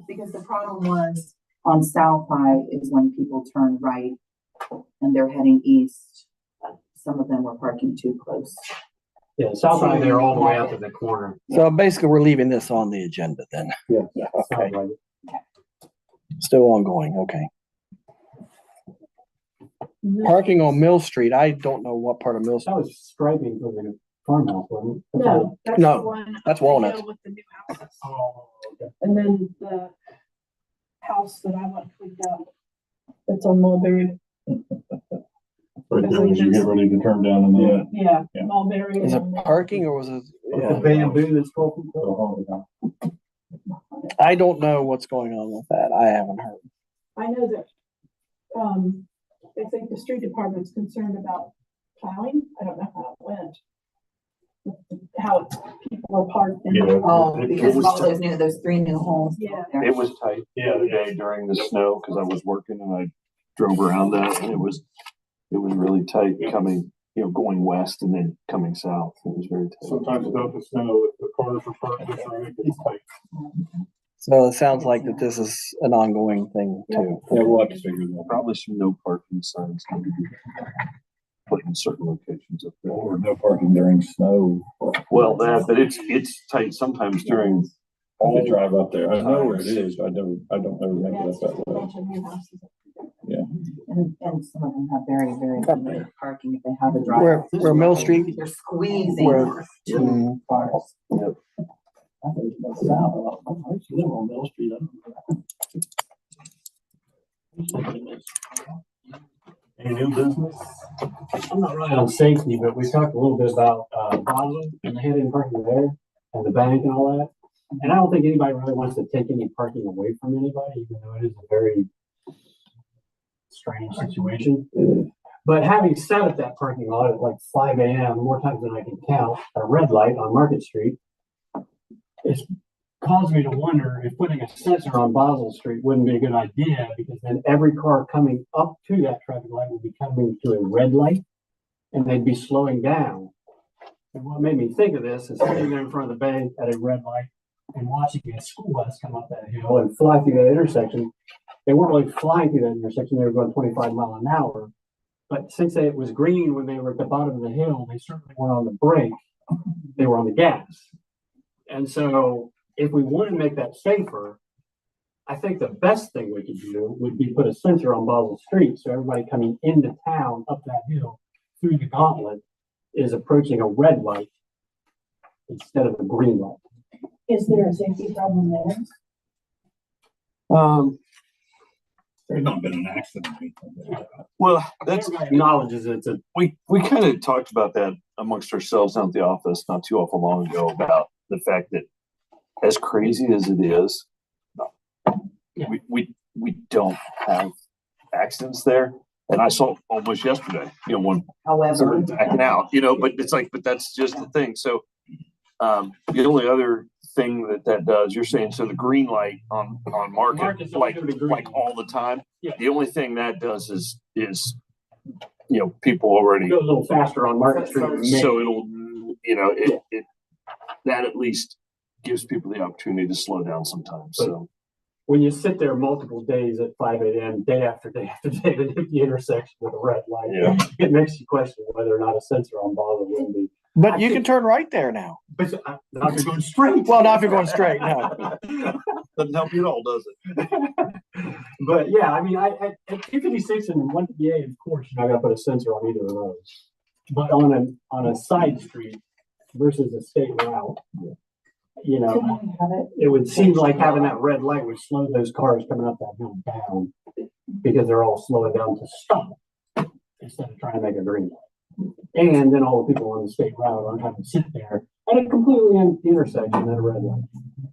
Because the problem was on South High is when people turn right and they're heading east. Some of them were parking too close. Yeah, South High, they're all the way out to the corner. So basically, we're leaving this on the agenda then. Yeah. Okay, Sounds like it. still ongoing, okay. Parking on Mill Street, I don't know what part of Mill Street. That was striping for the farmhouse, wasn't it? No, that's No, the one. that's up the Walnut. hill With the new houses. Oh, okay. And then the house that I want cleaned up, it's on Mulberry. Right there as you get ready to turn down and then. Yeah, Yeah. Mulberry. Is it and- parking or was it? Like Yeah. the bamboo that's broken. I don't know what's going on with that. I haven't heard. I know that, I think the street department's concerned about plowing. I don't know how it went. How people are parked in. Yeah. Oh, It because of was all those 3 new homes. Yeah. It was tight the other day during the snow, cause I was working and I drove around that and it was really tight coming, going west and then coming south. It was very tight. Sometimes without the snow, if the cars are parked just right, it's tight. So it sounds like that this is an ongoing thing too. Yeah, we'll have to figure that out. Probably some no parking signs need to be put in certain locations up there. Or no parking during snow. Well, but it's tight sometimes during I could drive up there. I know where it is. I don't ever make Yeah, it it's up just that a way. bunch of new houses. And some of them have very, very limited parking if they have a drive. Where Mill Street, You're squeezing Where- two cars. I think it's south. I used to live on Mill Street. Any new business? I'm not really on safety, but we talked a little bit about, Basel and the hidden parking there and the bank and all that. And I don't think anybody really wants to take any parking away from anybody, even though it is a very strange situation. But having sat at that parking lot at like 5 a.m., more times than I can count, a red light on Market Street, it's caused me to wonder if putting a sensor on Basel Street wouldn't be a good idea, because then every car coming up to that traffic light would be coming to a red light and they'd be slowing down. And what made me think of this is sitting there in front of the bank at a red light and watching a school bus come up that hill and fly through that intersection. They weren't really flying through that intersection, they were going 25 miles an hour. But since it was green when they were at the bottom of the hill, they certainly weren't on the brake, they were on the gas. And so if we want to make that safer, I think the best thing we could do would be put a sensor on Basel Street, so everybody coming into town up that hill through the gauntlet is approaching a red light instead of a green light. Is there a safety problem there? There's not been an accident. Well, that's, Everybody acknowledges it's a, we kind of talked about that amongst ourselves down at the office not too awful long ago about the fact that as crazy as it is, we don't have accidents there. And I saw almost yesterday, when However, someone's backing out, but it's like, but that's just the thing. So the only other thing that does, you're saying, so the green light on Market, Market's always like gonna be green. like all the time. Yeah. The only thing that does is people already, go a little faster on Market Street. than me. so it'll, it that at least gives people the opportunity to slow down sometimes. So When you sit there multiple days at 5 a.m., day after day after day, and hit the intersection with a red light, Yeah. it makes you question whether or not a sensor on Basel will be. but I you can think- turn right there now. But not if you're going straight. Well, not if you're going straight, no. doesn't help you at all, does it? But yeah, I mean, at 256 and 158, of course, you're not gonna put a sensor on either of those. But on a side street versus a state route, it would seem like having that red light would slow those cars coming up that hill down, because they're all slowing down to stop instead of trying to make a green light. And then all the people on the state route aren't having to sit there at a completely empty intersection at a red light.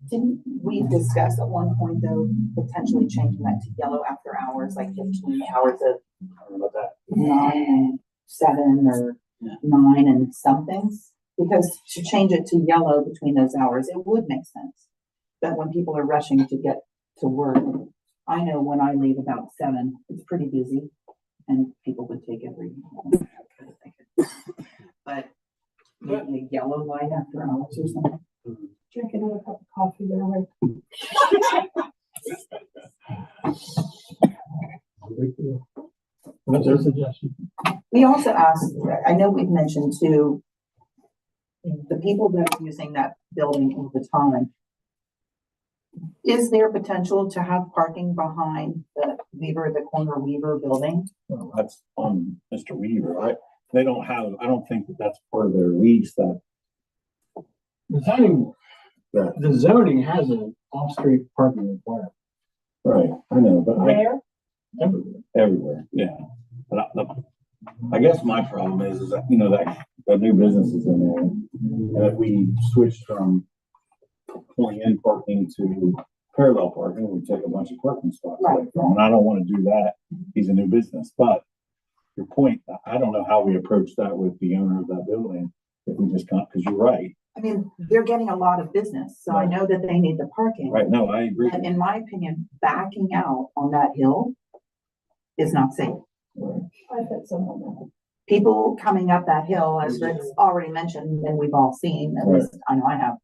didn't we discuss at one point though, potentially changing that to yellow after hours, like 15 hours of I don't know about that. 9 and 7 or 9 and somethings? Because to change it to yellow between those hours, it would make sense. But when people are rushing to get to work, I know when I leave about 7, it's pretty busy and people would take every. But maybe a yellow light after hours or something. Drink another cup of coffee there, right? What's your suggestion? We also asked, I know we've mentioned too, the people that are using that building all the time, Is there potential to have parking behind the corner Weaver building? Well, that's on Mr. Weaver. They don't have, I don't think that that's part of their lease that, The zoning, that, the zoning has an off-street parking requirement. right, I know, but Where? everywhere, yeah. But I guess my problem is that, you know, that new business is in there. And if we switch from pulling in parking to parallel parking, we take a bunch of parking spots away from him. And I don't want to do that. He's a new business, but your point, I don't know how we approach that with the owner of that building. If we just can't, because you're right. I mean, they're getting a lot of business, so I know that they need the parking. Right, no, I agree. But in my opinion, backing out on that hill is not safe. I've had someone. People coming up that hill, as Rick's already mentioned, and we've all seen, at least I know I have,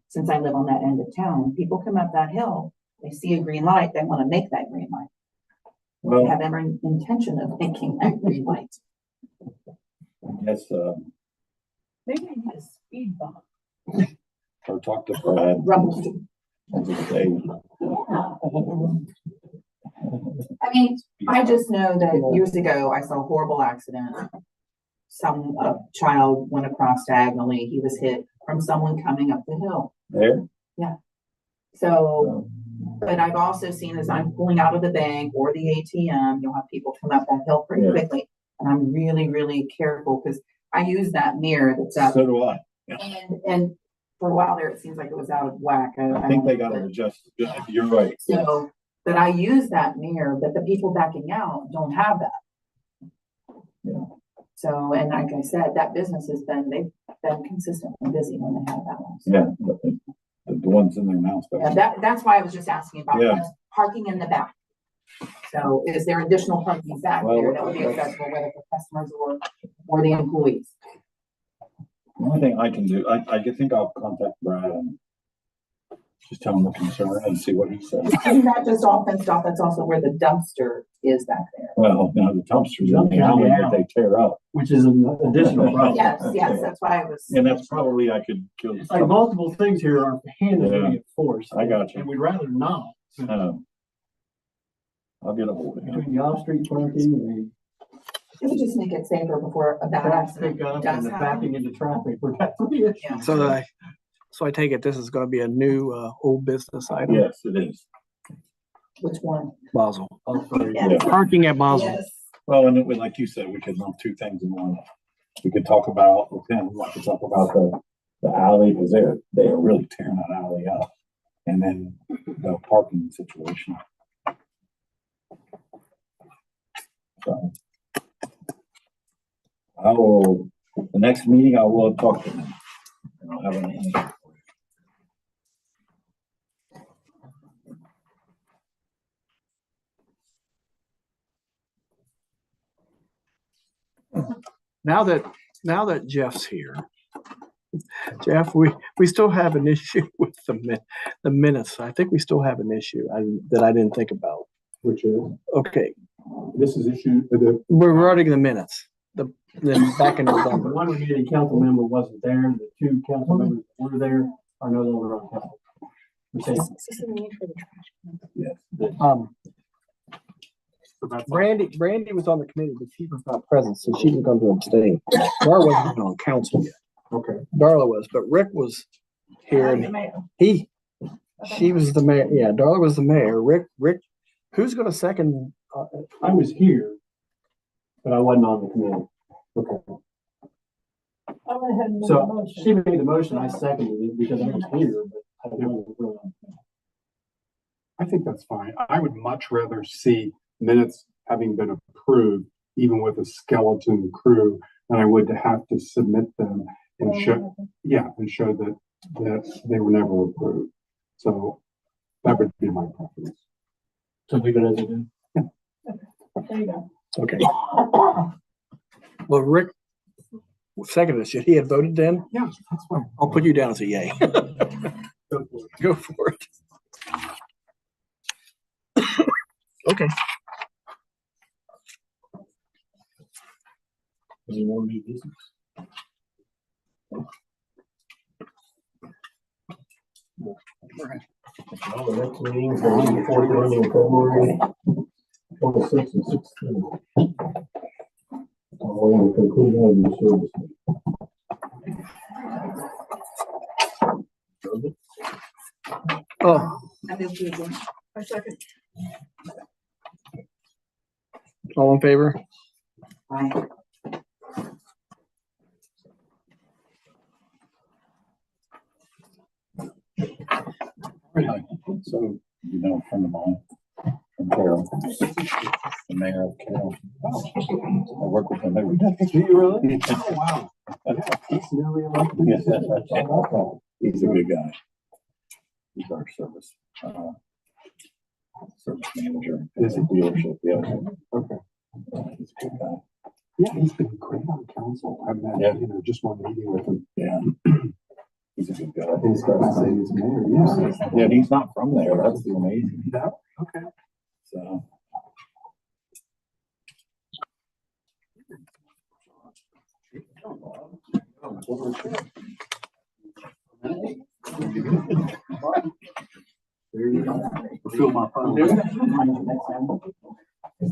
since I live on that end of town, people come up that hill, they see a green light, they want to make that green light. They Well, have every intention of making that green light. I guess, Maybe I need a speed bump. or talk to Brad. Rumble. And just say, I mean, I just know that years ago, I saw a horrible accident. Some child went across diagonally. He was hit from someone coming up the hill. there? So, but I've also seen as I'm pulling out of the bank or the ATM, you'll have people come up that hill pretty Yeah. quickly. And I'm really, really careful because I use that mirror that's up. So do I. And for a while there, it seems like it was out of whack. I think they got to adjust. You're right. So, but I use that mirror, but the people backing out don't have that. Yeah. So, and like I said, that business they've been consistently busy when they have that one. So, Yeah, but the ones in there now. yeah, that's why I was just asking about Yeah. parking in the back. So is there additional parking back Well, there that would be accessible, whether for customers or the employees? The only thing I can do, I think I'll contact Brad and just tell him the concern and see what he says. Isn't that just all fenced off? That's also where the dumpster is back there. Well, you know, the dumpsters in the alley that they tear up. Which is an additional problem. Yes, that's why I was. And that's probably, I could kill. It's like multiple things here are handed to be enforced. I got you. And we'd rather not. I'll get a hold of him. Between the off-street parking and It would just make it safer before a the bad traffic accident pickup does and the happen. backing into traffic, we're definitely issue. Yeah. So I take it this is gonna be a new, old business item, Yes, it is. Which one? Basel. Oh, sorry. Yeah. Parking at Basel. Yes. Well, and like you said, we could lump two things in one. We could talk about, with him, we could talk about the alley, because they are really tearing that alley up. And then the parking situation. So. The next meeting, I will talk to him. And I'll have an answer for you. Now that Jeff's here, Jeff, we still have an issue with the minutes. I think we still have an issue that I didn't think about. Which is, Okay, this is issue, we're running the minutes, then back in the November. one remaining council member wasn't there, the two council members that were there are no longer on council. We're saying, Is this a need for the trash? Brandy was on the committee, but she was not present, so she was going to abstain. Darla wasn't even on council yet. okay. Darla was, but Rick was here and she was the mayor. Yeah, Darla was the mayor. Rick, who's going to second? I was here, but I wasn't on the committee. Okay. I went ahead and made a So motion. she made the motion, I seconded it because I was here, but I wasn't really on the committee. I think that's fine. I would much rather see minutes having been approved, even with a skeleton crew, than I would to have to submit them and show, and show that they were never approved. So that would be my preference. So leave it as it is. There you go. Okay. Well, Rick seconded. Should he have voted then? Yeah, that's fine. I'll put you down as a yay. Go for it. Okay. Any more new business? Well, the next meeting is going to be before the end of February 26th and 16th. Following the conclusion of the service. Oh, A second. all in favor? Aye. So, you know, a friend of mine from Carroll, the mayor of Carroll. I work with him every day. Do you really? Oh, wow. He's newly elected. Yes, he's a good guy. He's our service manager. It's a dealership, yeah. Okay. He's a good guy. Yeah, he's been great on council. I've had, just one meeting with him. Yeah. He's a good guy. He's got to say he's mayor, yes. Yeah, and he's not from there. That's the amazing. No? Okay. So. There you go. Feel my phone. Is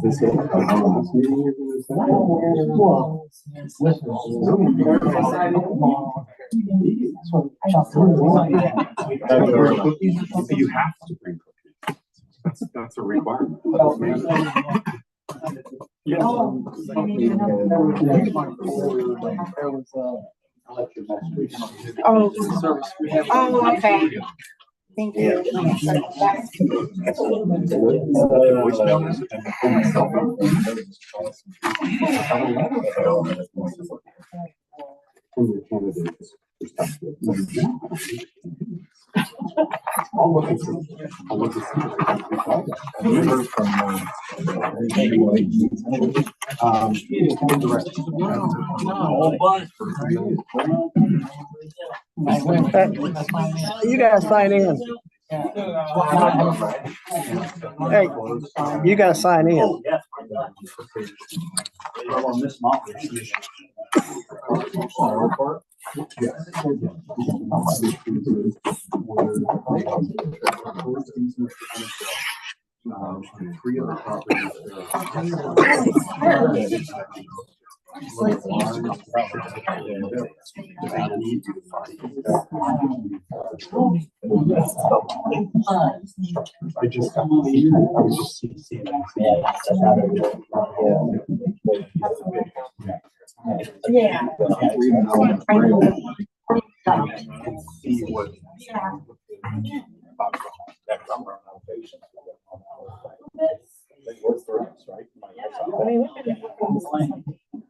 this it? This meeting you're gonna say? You have to bring cookies. That's a requirement. Yeah. Oh, okay. Thank you. From your candidate's perspective. I'll look at some. I'll look at some. You gotta sign in. Hey, you gotta sign in. I just got here. I was just seeing Yeah.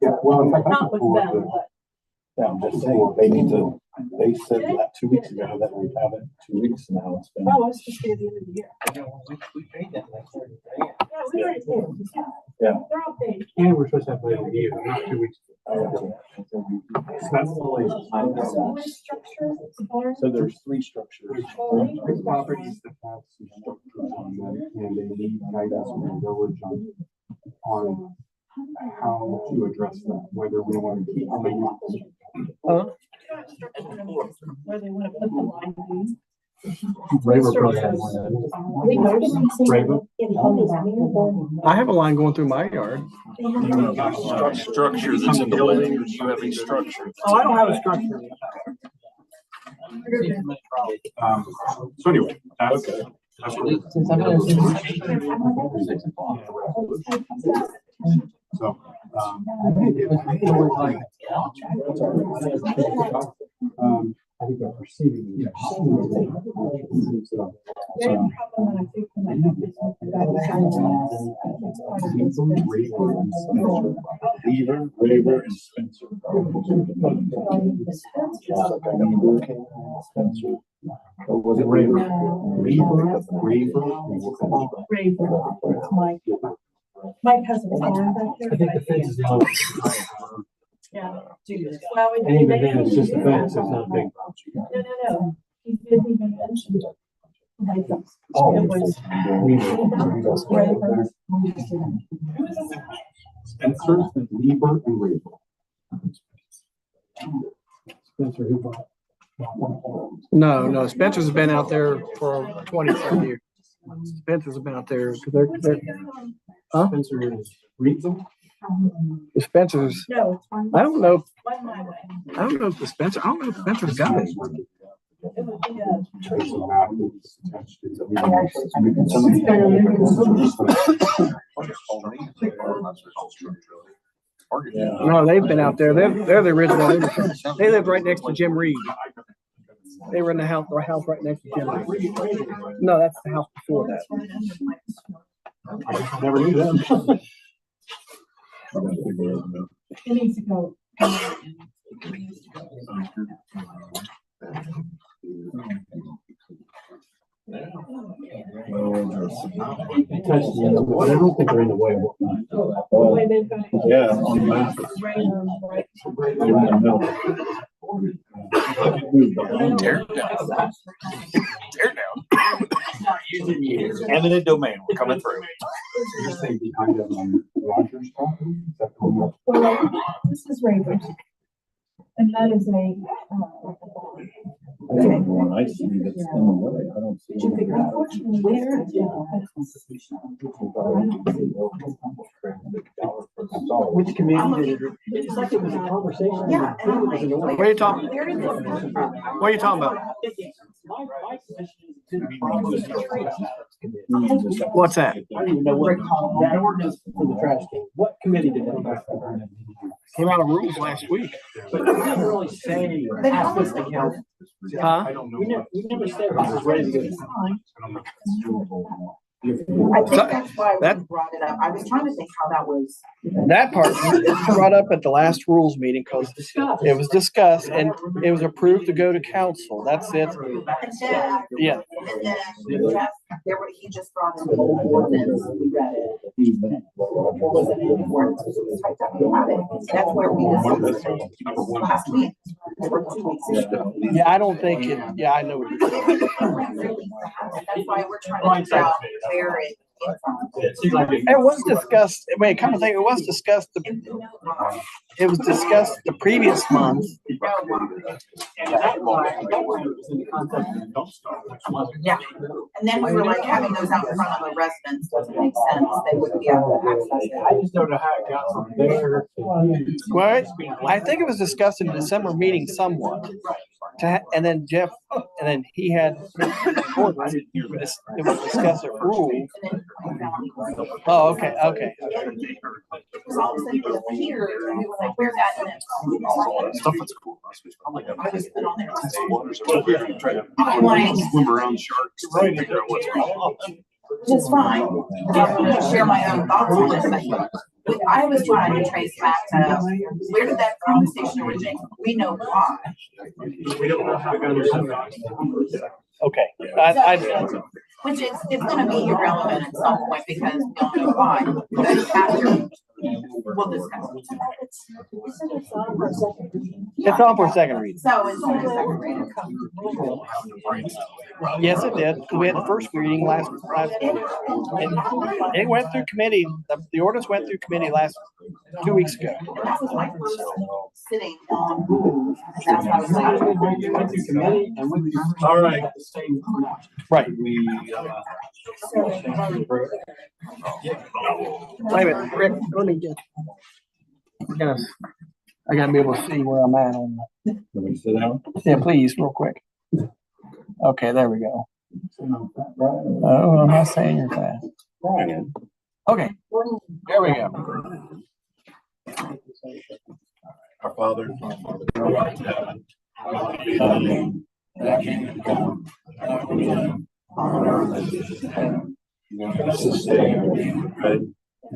Yeah, well, in fact, I Not could with pull up them, the- but. Yeah, I'm just saying, they said that 2 weeks ago that we'd have it 2 weeks now. It's been. Oh, it's just at the end of the year. We paid that like 30 days. Yeah, we already paid them. Yeah. They're all paid. And we're supposed to have later in the year, not 2 weeks. That's So there's 3 structures. There's three properties that have some structures on them, and they need guidance from the village on how to address that, whether we want to keep them or not. Where they want to put the line. Raver probably has one. Raver? I have a line going through my yard. Structure that's in the way, or do you have a structure? Oh, I don't have a structure. So anyway, that's what. So, I think I'm perceiving. Raver, and Spencer. Spencer. Or was it Raver? Mike has a farm back there. I think the fence is the only. Yeah. Well, we- And even then, it's just a fence, it's not a big. No. He didn't even mention it. Like, Oh. it was. Spencer, Lieber, and Raver. Spencer, who bought? No, Spencer's been out there for 20 years. Spencer's been out there because they're huh? Spencer reads them. The Spencer's. No, it's fine. I don't know. One my way. I don't know if Spencer's got it. It would be There's a map that's attached to No, they've been out there. They're the original. They lived right next to Jim Reed. They were in the house right next to Jim Reed. No, that's the house before that. I never knew them. It needs to go. I don't think they're in the way of what. The way they've got it. Yeah, on the map. Right, right. They're in the middle. Tear it down. Tear it down. Eminent domain, we're coming through. You're saying behind them on Rogers property? Is that the one? Well, this is Ravers. And that is a, That's the only one I see that's in the way. I don't see. unfortunately, where it's Which committee did it? It's like it was a conversation. Yeah, and I'm like, What are you talking? What are you talking about? What's that? I don't even know what, that ordinance for the trash can, what committee did that? Came out of rules last week. But we didn't really say, ask this to council. Huh? We never said it was ready to go. I think that's why we brought it up. I was trying to think how that was. That part was brought up at the last rules meeting because it was discussed and it was approved to go to council. That's it. And then, Yeah. and then Jeff, he just brought in the ordinance, we read it. What was it in the ordinance? It was right down the line. That's where we discussed it last week, or 2 weeks ago. Yeah, I don't think it, yeah, I know what you're saying. That's why we're trying to figure out where it came from. It seems like It was discussed, wait, come to think, it was discussed, it was discussed the previous month. Yeah, and then we were like having those out in front of the residents doesn't make sense. They wouldn't be able to access it. I just don't know how it got from there. What? I think it was discussed in the December meeting somewhat. And then Jeff, and then he had, it was discussed at rule. Oh, okay. It was all of a sudden it appeared, and we were like, where's that in it? Stuff that's cool. I just put on there. I'm like, swim around sharks. Right. Figure out what's wrong. Which is fine. I'm going to share my own thoughts on this. I was trying to trace back to where did that conversation originate? We know why. We don't know how it got there. Okay. Which is, it's going to be irrelevant at some point because we don't know why. But after, we'll discuss it. It's on for a second reading. So it's only a second reading. Yes, it did. We had the first reading last it went through committee. The ordinance went through committee 2 weeks ago. And that was my first sitting on rules. That's how I was like, Went through committee and went through. All right. At the same time. Right. Wait a minute, Rick, let me get. I gotta be able to see where I'm at on. Can we sit down? Yeah, please, real quick. Okay, there we go. Oh, I'm not saying you're fast. Okay, there we go. Our Father, who art in heaven, hallowed be thy name. Thy kingdom come, thy will be done, on earth as it is in heaven. Give us this day our daily bread.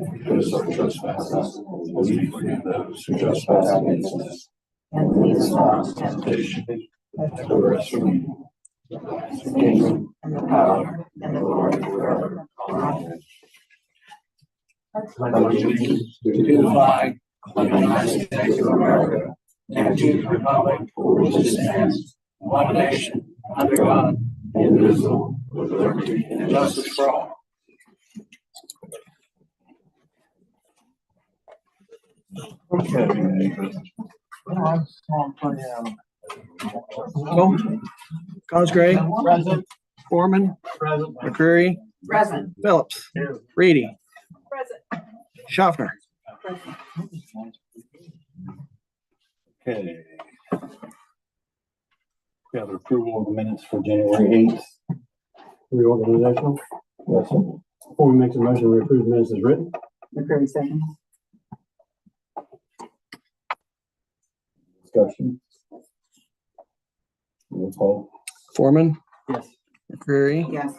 Forgive us our trespasses, as we forgive those who trespass against us. And lead us not into temptation, but deliver us from evil. The kingdom, and the power, and the glory forever. Amen. Pledge allegiance to the flag of the United States of America and to the republic for which it stands, one nation, under God, indivisible, with liberty and justice for all. Okay. Cosgray, Present. Foreman, Present. McCreary, Present. Phillips, Reedy, Present. Schaffner. Okay. We have approval of the minutes for January 8th. Reorganizational. Yes, sir. Before we make the motion, we approve the minutes as written. McCreary seconds. Discussion. Roll call. Foreman, Yes. McCreary, Yes.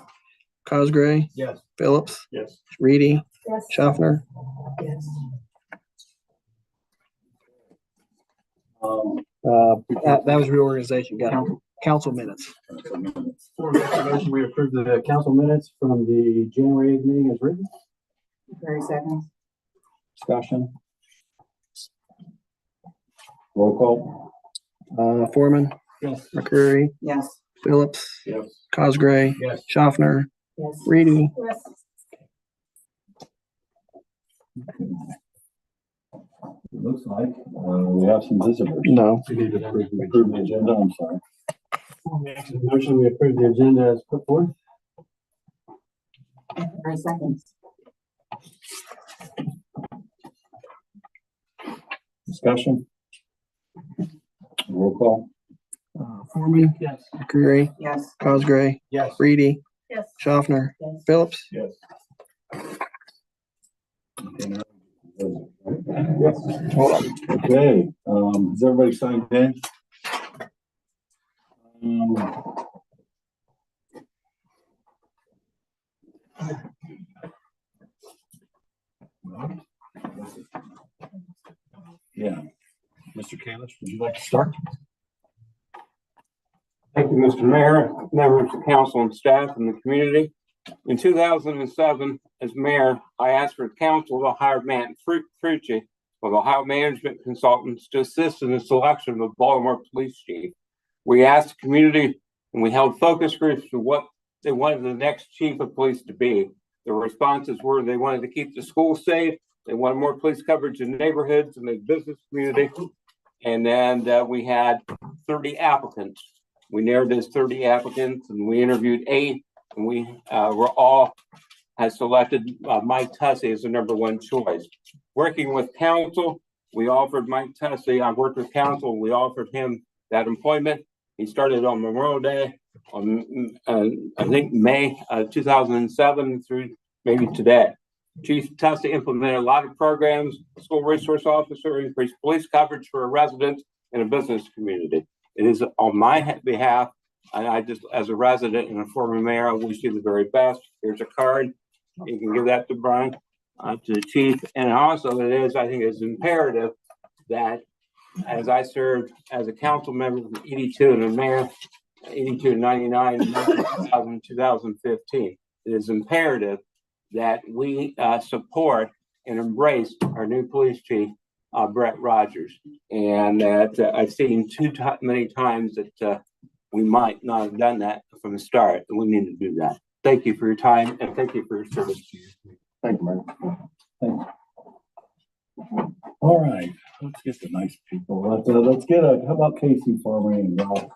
Cosgray, Yes. Phillips, Yes. Reedy, Yes. Schaffner. Yes. That was reorganization. Got council minutes. Before we make the motion, we approve the council minutes from the January 8th meeting as written. McCreary seconds. Discussion. Roll call. Foreman, Yes. McCreary, Yes. Phillips, Yes. Cosgray, Yes. Schaffner, Yes. Reedy. Yes. It looks like, we have some visitors. No. We need to approve the Approve the agenda, I'm sorry. motion. We approve the agenda as put forth. McCreary seconds. Discussion. Roll call. Foreman, Yes. McCreary, Yes. Cosgray, Yes. Reedy, Yes. Schaffner, Yes. Phillips. Yes. Okay, now- Hold on. Okay, has everybody signed in? Yeah. Mr. Kalish, would you like to start? Thank you, Mr. Mayor, members of council and staff and the community. In 2007, as mayor, I asked for council to hire Matt Frucci of Ohio Management Consultants to assist in the selection of the Baltimore Police Chief. We asked the community and we held focus groups for what they wanted the next chief of police to be. The responses were they wanted to keep the schools safe, they wanted more police coverage in neighborhoods and the business community. And then we had 30 applicants. We narrowed those 30 applicants and we interviewed 8, and we were all has selected Mike Tussey as the #1 choice. Working with council, we offered Mike Tussey, I worked with council, we offered him that employment. He started on Memorial Day on, I think, May 2007 through maybe today. Chief Tussey implemented a lot of programs, school resource officer, increased police coverage for a resident and a business community. It is on my behalf, and I just, as a resident and a former mayor, I wish you the very best. Here's a card. You can give that to Brian, to the chief. And also it is, I think it's imperative that as I served as a council member from 82 and a mayor, 82 to 99, 2015, it is imperative that we support and embrace our new police chief, Brett Rogers. And that I've seen many times that we might not have done that from the start, and we need to do that. Thank you for your time and thank you for your service. Thank you, Mike. Thanks. All right, let's get the nice people. Let's get how about Casey Farmer and Ralph?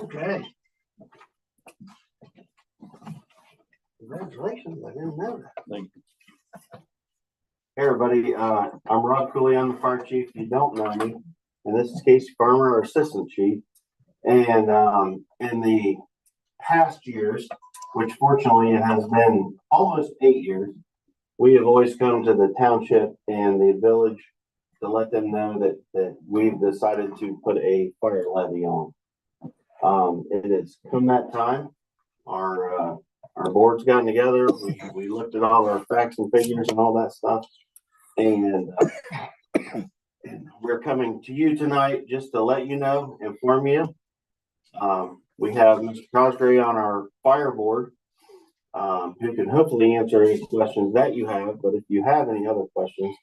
Okay. Congratulations, I didn't know that. Thank you. Hey everybody, I'm Rob Cooley, I'm the fire chief, if you don't know me, and this is Casey Farmer, our assistant chief. And in the past years, which fortunately it has been almost 8 years, we have always come to the township and the village to let them know that we've decided to put a fire levy on. It has come that time. Our board's gotten together. We looked at all our facts and figures and all that stuff. And we're coming to you tonight just to let you know, inform you. We have Mr. Cosgray on our fire board, who can hopefully answer any questions that you have. But if you have any other questions,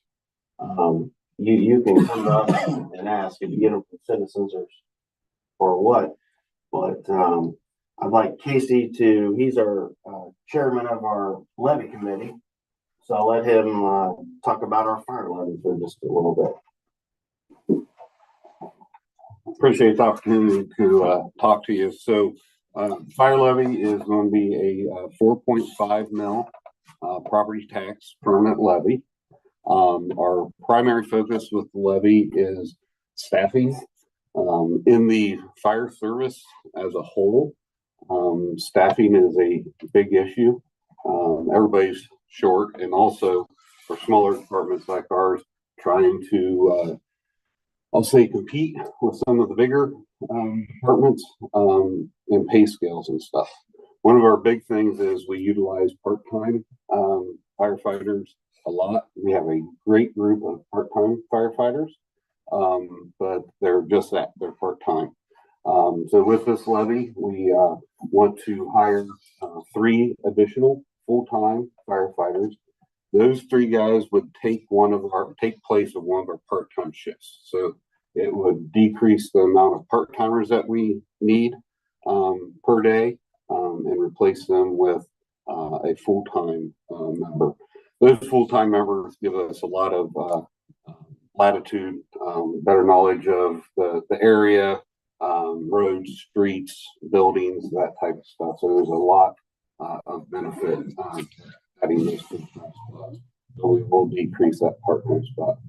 you can come up and ask if you get them from citizens or what. But I'd like Casey he's our chairman of our levy committee. So I'll let him talk about our fire levy for just a little bit. appreciate the opportunity to talk to you. So fire levy is going to be a 4.5 mil property tax permanent levy. Our primary focus with the levy is staffing. In the fire service as a whole, staffing is a big issue. Everybody's short, and also for smaller departments like ours, trying to I'll say compete with some of the bigger departments and pay scales and stuff. One of our big things is we utilize part-time firefighters a lot. We have a great group of part-time firefighters, but they're just that, they're part-time. So with this levy, we want to hire 3 additional full-time firefighters. Those 3 guys would take place of one of our part-time shifts. So it would decrease the amount of part-timers that we need per day and replace them with a full-time member. Those full-time members give us a lot of latitude, better knowledge of the area, roads, streets, buildings, that type of stuff. So there's a lot of benefit adding those full-time spots. So we will decrease that part-time spot.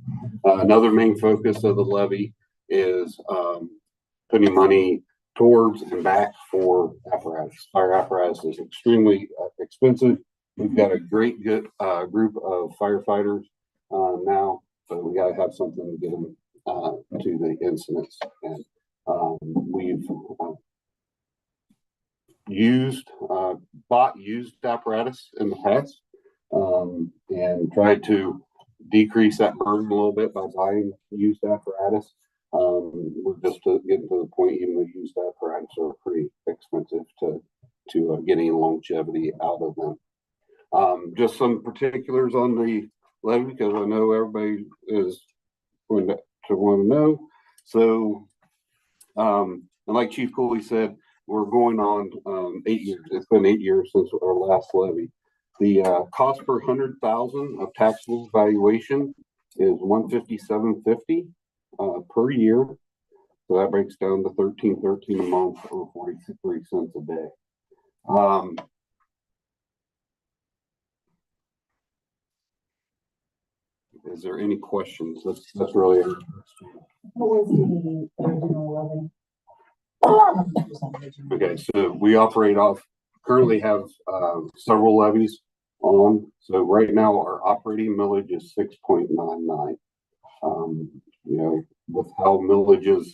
Another main focus of the levy is putting money towards and back for apparatus. Fire apparatus is extremely expensive. We've got a great good group of firefighters now, so we got to have something to get them to the incidents. And we've bought used apparatus in the past and tried to decrease that burden a little bit by buying used apparatus. We're just getting to the point, even the used apparatus are pretty expensive to get any longevity out of them. Just some particulars on the levy, because I know everybody is going to want to know. So, and like Chief Cooley said, we're going on 8 years. It's been 8 years since our last levy. The cost per 100,000 of taxable valuation is $157.50 per year. So that breaks down to $13.13 a month, or 43 cents a day. Is there any questions? That's really it. What was the original levy? Okay, so we currently have several levies on. So right now our operating millage is 6.99. You know, with how millages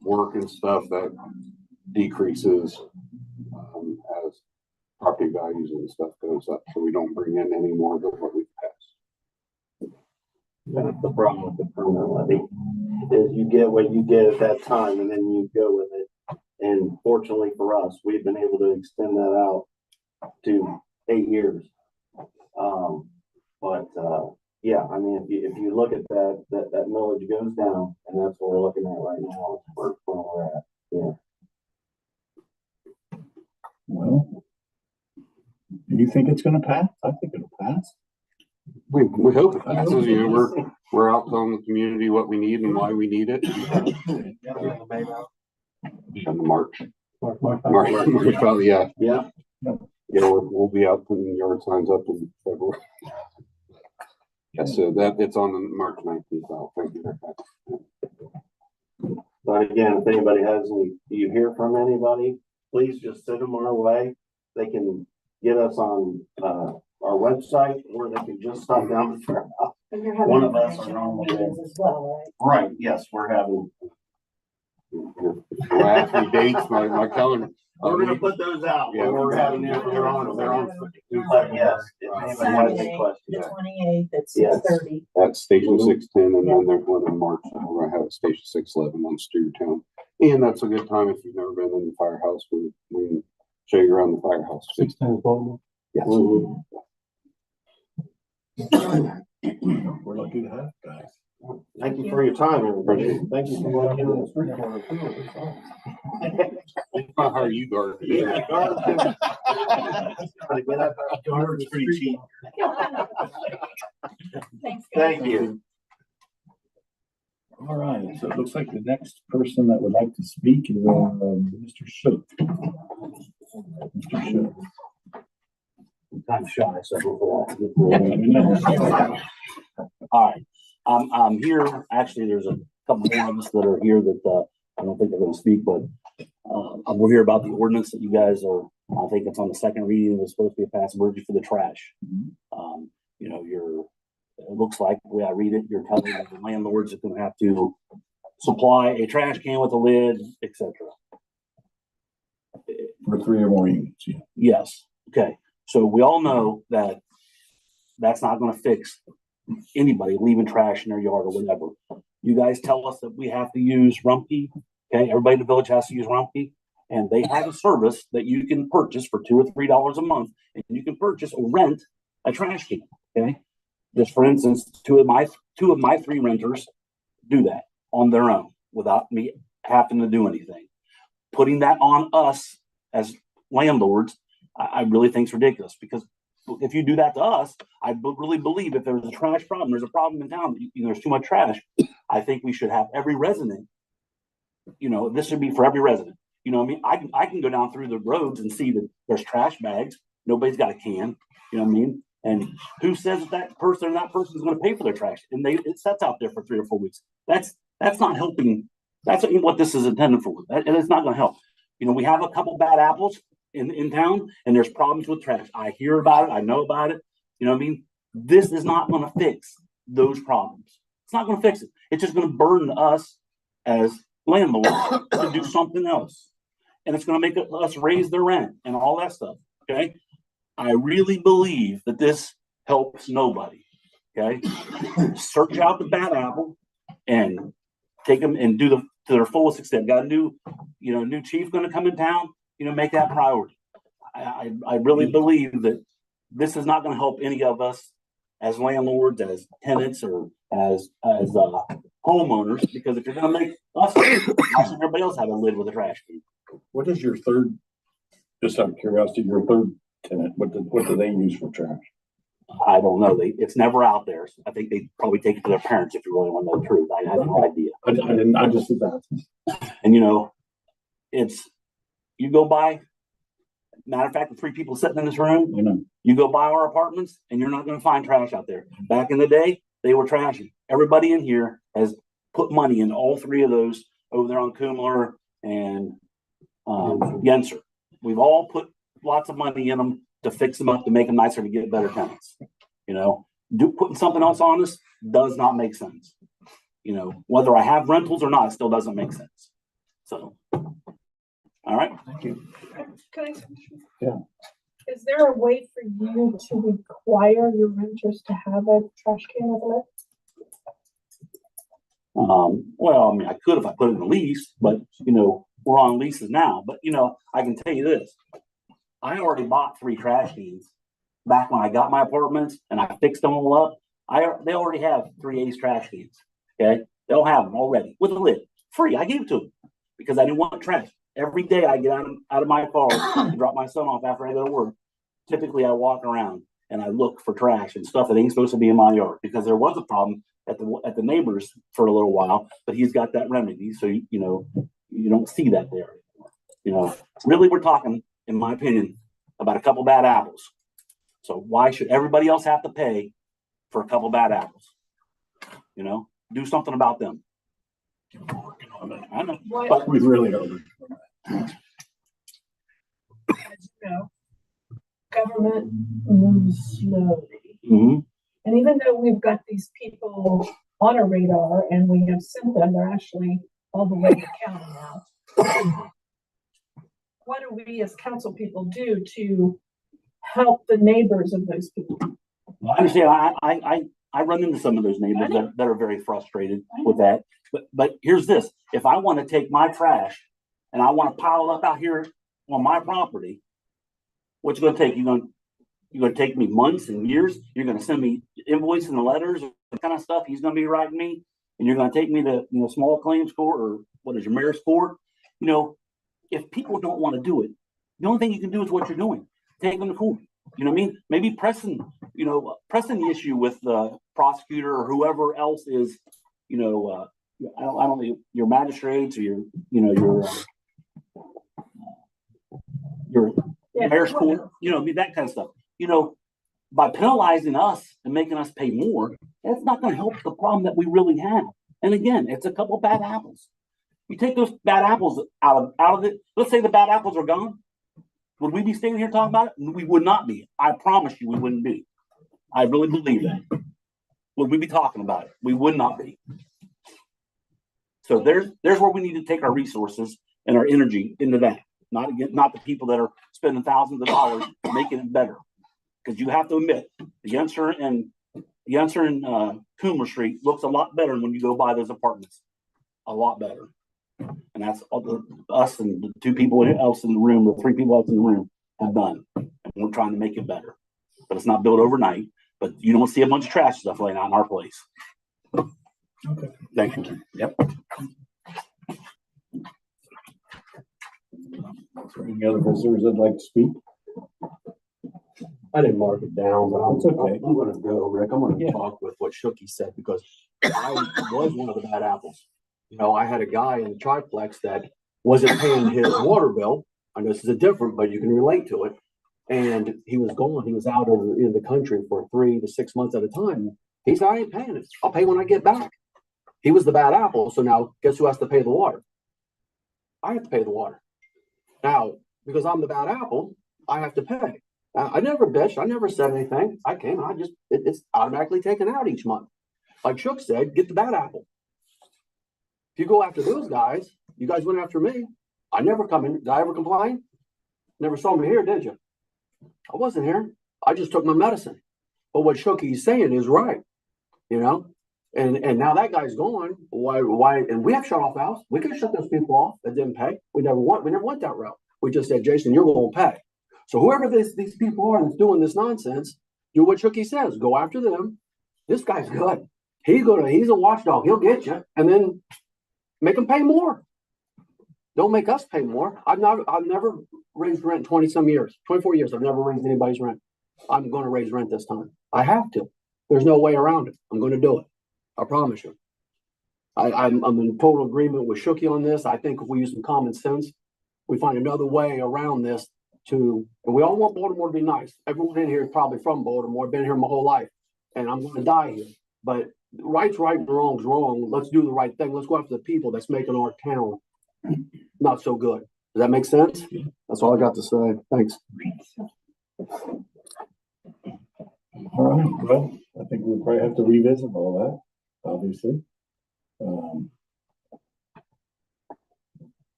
work and stuff, that decreases as property values and stuff goes up. So we don't bring in any more than what we've passed. That's the problem with the permanent levy, is you get what you get at that time and then you go with it. And fortunately for us, we've been able to extend that out to 8 years. Yeah, I mean, if you look at that millage goes down, and that's what we're looking at right now, where we're at. Yeah. Well, do you think it's going to pass? I think it'll pass. We hope it passes. You know, we're out telling the community what we need and why we need it. In March. Probably, yeah. Yeah. Yeah, we'll be out putting yard signs up in February. Yeah, so it's on the March 19th. I'll thank you very much. But again, if anybody has any, you hear from anybody, please just send them our way. They can get us on our website, or they can just stop down to our house. One of us are normally as well, right? Right. Yes, we're having. Ask me dates, my calendar. We're going to put those out. Yeah, we're having they're on. But yes, if anybody has any Saturday, questions. the 28th at Yes. 6:30. At Station 610, and then there's one in March. We're going to have at Station 611 on Stewartown. And that's a good time if you've never been in the firehouse. We can show you around the firehouse. 610 Baltimore. Yes. We're lucky to have guys. Thank you for your time, everybody. Thank you for watching this. I'll hire you, Guard. Yeah, Guard's pretty cheap. Thanks, guys. Thank you. All right, so it looks like the next person that would like to speak is Mr. Shook. Mr. Shook. I'm shy, so. All right, I'm here, actually, there's a couple more of us that are here that, I don't think they're gonna speak, but, we're here about the ordinance that you guys are, I think it's on the second reading, it's supposed to be a pass emergency for the trash. You know, it looks like, the way I read it, you're telling the landlords are gonna have to supply a trash can with a lid, etc. For 3 or more units, yeah. Yes, okay, so we all know that that's not gonna fix anybody leaving trash in their yard or whatever. You guys tell us that we have to use Rumpke, okay, everybody in the village has to use Rumpke, and they have a service that you can purchase for $2 or $3 a month, and you can purchase or rent a trash can, okay? Just for instance, two of my 3 renters do that on their own without me having to do anything. Putting that on us as landlords, I really think is ridiculous, because if you do that to us, I really believe if there's a trash problem, there's a problem in town, there's too much trash. I think we should have every resident, this should be for every resident. You know what I mean? I can go down through the roads and see that there's trash bags. Nobody's got a can, you know what I mean? And who says that person is going to pay for their trash? And it sets out there for 3 or 4 weeks. That's not helping. That's what this is intended for. And it's not going to help. We have a couple bad apples in town, and there's problems with trash. I hear about it. I know about it. You know what I mean? This is not going to fix those problems. It's not going to fix it. It's just going to burden us as landlords to do something else. And it's going to make us raise their rent and all that stuff. Okay. I really believe that this helps nobody. Okay. Search out the bad apple and take them and do to their fullest extent. Got a new chief going to come in town, make that priority. I really believe that this is not going to help any of us as landlords, as tenants, or as homeowners, because if you're going to make us, why should everybody else have a lid with a trash can? What is your third, just out of curiosity, your third tenant, what do they use for trash? I don't know. It's never out there. So I think they probably take it to their parents if you really want to know the truth. I have no idea. I just did that. And you go by, matter of fact, the 3 people sitting in this room, you go by our apartments and you're not going to find trash out there. Back in the day, they were trashy. Everybody in here has put money in all 3 of those over there on Kumler and Yenser. We've all put lots of money in them to fix them up, to make them nicer, to get better tenants. Putting something else on us does not make sense. Whether I have rentals or not, it still doesn't make sense. So, all right. Thank you. Can I? Yeah. Is there a way for you to require your renters to have a trash can with a lid? Well, I mean, I could if I put it in the lease, but we're on leases now. But I can tell you this: I already bought 3 trash cans back when I got my apartments, and I fixed them all up. They already have 3 Ace trash cans. Okay, they'll have them already with a lid, free. I gave it to them because I didn't want trash. Every day I get out of my car and drop my son off after I go to work. Typically, I walk around and I look for trash and stuff that ain't supposed to be in my yard, because there was a problem at the neighbors for a little while, but he's got that remedy, so you don't see that there anymore. Really, we're talking, in my opinion, about a couple bad apples. So why should everybody else have to pay for a couple bad apples? Do something about them. I know, but we really are. Government moves slowly. Mm-hmm. And even though we've got these people on our radar and we have sent them, they're actually all the way to county now. What do we as council people do to help the neighbors of those people? Well, I understand. I run into some of those neighbors that are very frustrated with that. But here's this: if I want to take my trash and I want to pile it up out here on my property, what's it going to take? You're going to take me months and years. You're going to send me invoices and letters, the kind of stuff he's going to be writing me, and you're going to take me to small claims court, or what is your mayor's court? If people don't want to do it, the only thing you can do is what you're doing. Take them to court. You know what I mean? Maybe pressing the issue with the prosecutor or whoever else is, I don't know, your magistrates or your mayor's court, that kind of stuff. By penalizing us and making us pay more, that's not going to help the problem that we really have. And again, it's a couple bad apples. You take those bad apples out of it. Let's say the bad apples are gone. Would we be standing here talking about it? We would not be. I promise you, we wouldn't be. I really believe that. Would we be talking about it? We would not be. So there's where we need to take our resources and our energy into that. Not the people that are spending thousands of dollars making it better. Because you have to admit, the Yunser and Coomer Street looks a lot better when you go buy those apartments. A lot better. And that's all us and the two people else in the room, the three people else in the room have done. And we're trying to make it better. But it's not built overnight. But you don't see a bunch of trash stuff laying out in our place. Okay. Thank you. Yep. Any other visitors that'd like to speak? I didn't mark it down, but It's okay. I'm gonna go, Rick. I'm gonna talk with what Shooky said because I was one of the bad apples. I had a guy in the triplex that wasn't paying his water bill. I know this is different, but you can relate to it. And he was gone. He was out in the country for 3 to 6 months at a time. He said, I ain't paying it. I'll pay when I get back. He was the bad apple. So now guess who has to pay the water? I have to pay the water. Now, because I'm the bad apple, I have to pay. I never bitched. I never said anything. It's automatically taken out each month. Like Shook said, get the bad apple. If you go after those guys, you guys went after me. I never come in. Did I ever complain? Never saw me here, did you? I wasn't here. I just took my medicine. But what Shooky's saying is right, And now that guy's gone. Why? And we have shut off house. We could shut those people off that didn't pay. We never went that route. We just said, Jason, you're going to pay. So whoever these people are that's doing this nonsense, do what Shooky says. Go after them. This guy's good. He's a watchdog. He'll get you, and then make them pay more. Don't make us pay more. I've never raised rent 20 some years, 24 years. I've never raised anybody's rent. I'm going to raise rent this time. I have to. There's no way around it. I'm going to do it. I promise you. I'm in total agreement with Shooky on this. I think if we use some common sense, we find another way around this and we all want Baltimore to be nice. Everyone in here is probably from Baltimore, been here my whole life, and I'm going to die here. But right's right and wrong's wrong. Let's do the right thing. Let's go after the people that's making our town not so good. Does that make sense? That's all I got to say. Thanks. All right. Well, I think we'll probably have to revisit all that, obviously.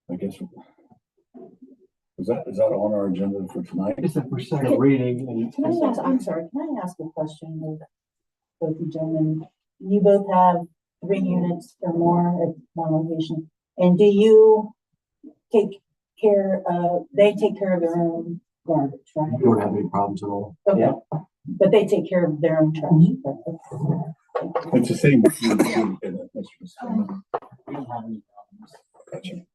I guess is that on our agenda for tonight? It's a second reading. I'm sorry, can I ask a question of both you gentlemen? You both have 3 units or more at one location. And do you they take care of their own garbage, right? We don't have any problems at all. Okay. Yeah. But they take care of their own trash. It's the same. We don't have any problems. Gotcha.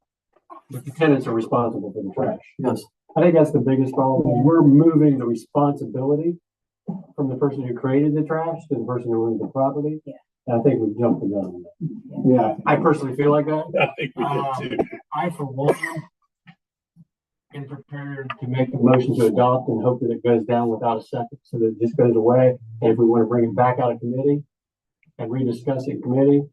But the tenants are responsible for the trash. Yes. I think that's the biggest problem. We're moving the responsibility from the person who created the trash to the person who owns the property. Yeah. And I think we've jumped the gun on that. Yeah. I personally feel like that. I think we did too. I, for one, am prepared to make a motion to adopt and hope that it goes down without a second so that it just goes away. And if we want to bring it back out of committee and rediscuss it in committee,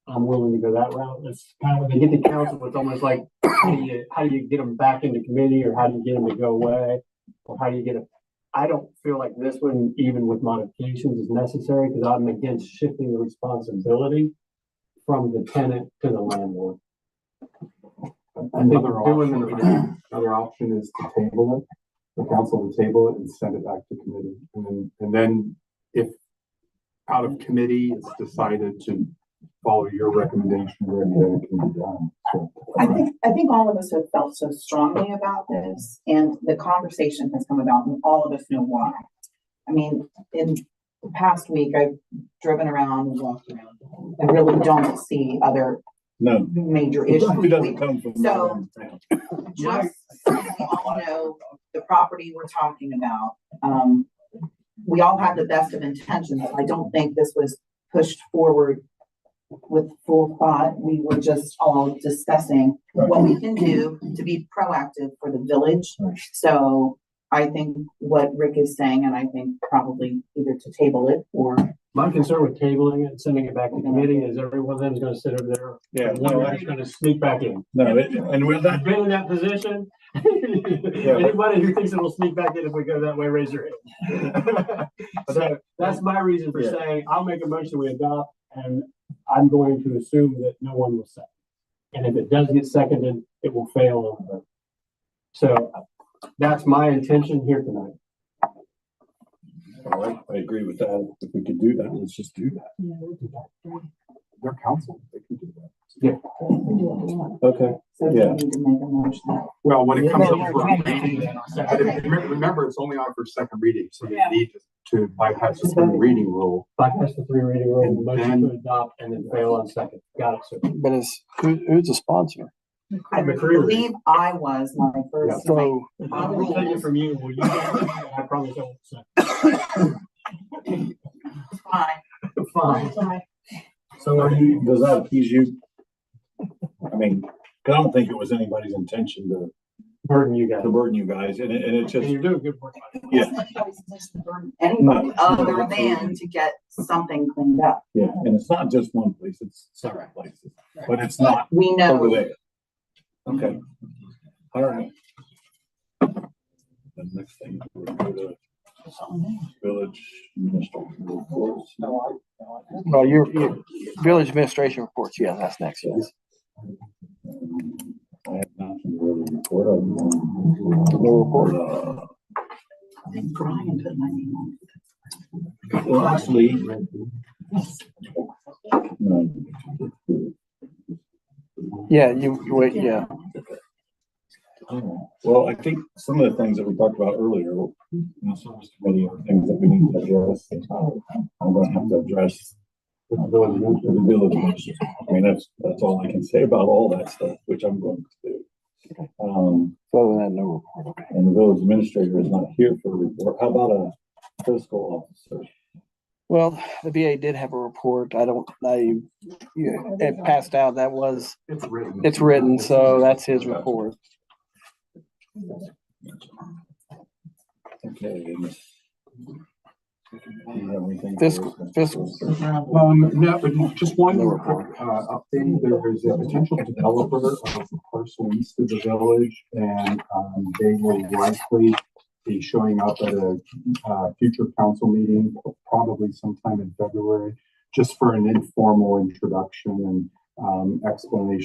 I'm willing to go that route. It's kind of when they get to council, it's almost like how do you get them back into committee, or how do you get them to go away, or how do you get it? I don't feel like this one, even with modifications, is necessary because I'm against shifting the responsibility from the tenant to the landlord. Another option is to table it, the council to table it and send it back to committee. And then if out of committee it's decided to follow your recommendation, then it can be done. So, I think all of us have felt so strongly about this, and the conversation has come about, and all of us know why. I mean, in the past week, I've driven around and walked around. I really don't see other major issues. It doesn't come from so just so we all know the property we're talking about. We all have the best of intentions. I don't think this was pushed forward with full thought. We were just all discussing what we can do to be proactive for the village. So I think what Rick is saying, and I think probably either to table it or. My concern with tabling it and sending it back to committee is every one of them is gonna sit over there. Yeah, and one is gonna sneak back in. No, and with I've been in that position. Anybody who thinks it will sneak back in if we go that way, raise your hand. So that's my reason for saying, I'll make a motion we adopt, and I'm going to assume that no one will second. And if it does get seconded, it will fail on the vote. So that's my intention here tonight. All right, I agree with that. If we could do that, let's just do that. Their council, they can do that. Yeah. Okay. So do Yeah. you need to make a motion? Well, when it comes No, up for no, a meeting, remember, it's only on for second reading, so you Yeah. need to bypass the third reading rule. Bypass the 3 reading rule, And motion to then- adopt, and then fail on second. Got it, sir. But who's the sponsor? I believe I was my first. So I will take it from you. Will you? I promise I won't second. Fine. Fine. So are you, does that appease you? I mean, 'cause I don't think it was anybody's intention to Burden you guys. burden you guys, and it's And just, you're doing good work. yeah, Anybody other than to get something cleaned up. yeah, and it's not just one place, it's several places, but it's not We over know, there. Okay, all right. The next thing, we're going to village administrator reports. well, your village administration reports. Yeah, that's next. Yes. I have nothing to really report. No report. I think Brian put my name on. Well, actually, no. Yeah, you wait. Yeah. Well, I think some of the things that we talked about earlier, service committee are things that we need to address. I'm gonna have to address the village. I mean, that's all I can say about all that stuff, which I'm going to do. So that no report. Okay. And the village administrator is not here for a report. How about a fiscal officer? Well, the VA did have a report. It passed out. That was, it's written, so that's his report. Okay. Do you have anything? Fiscal. No, but just one quick update. There is a potential developer of a parcel east of the village, and they will likely be showing up at a future council meeting, probably sometime in February, just for an informal introduction and explanation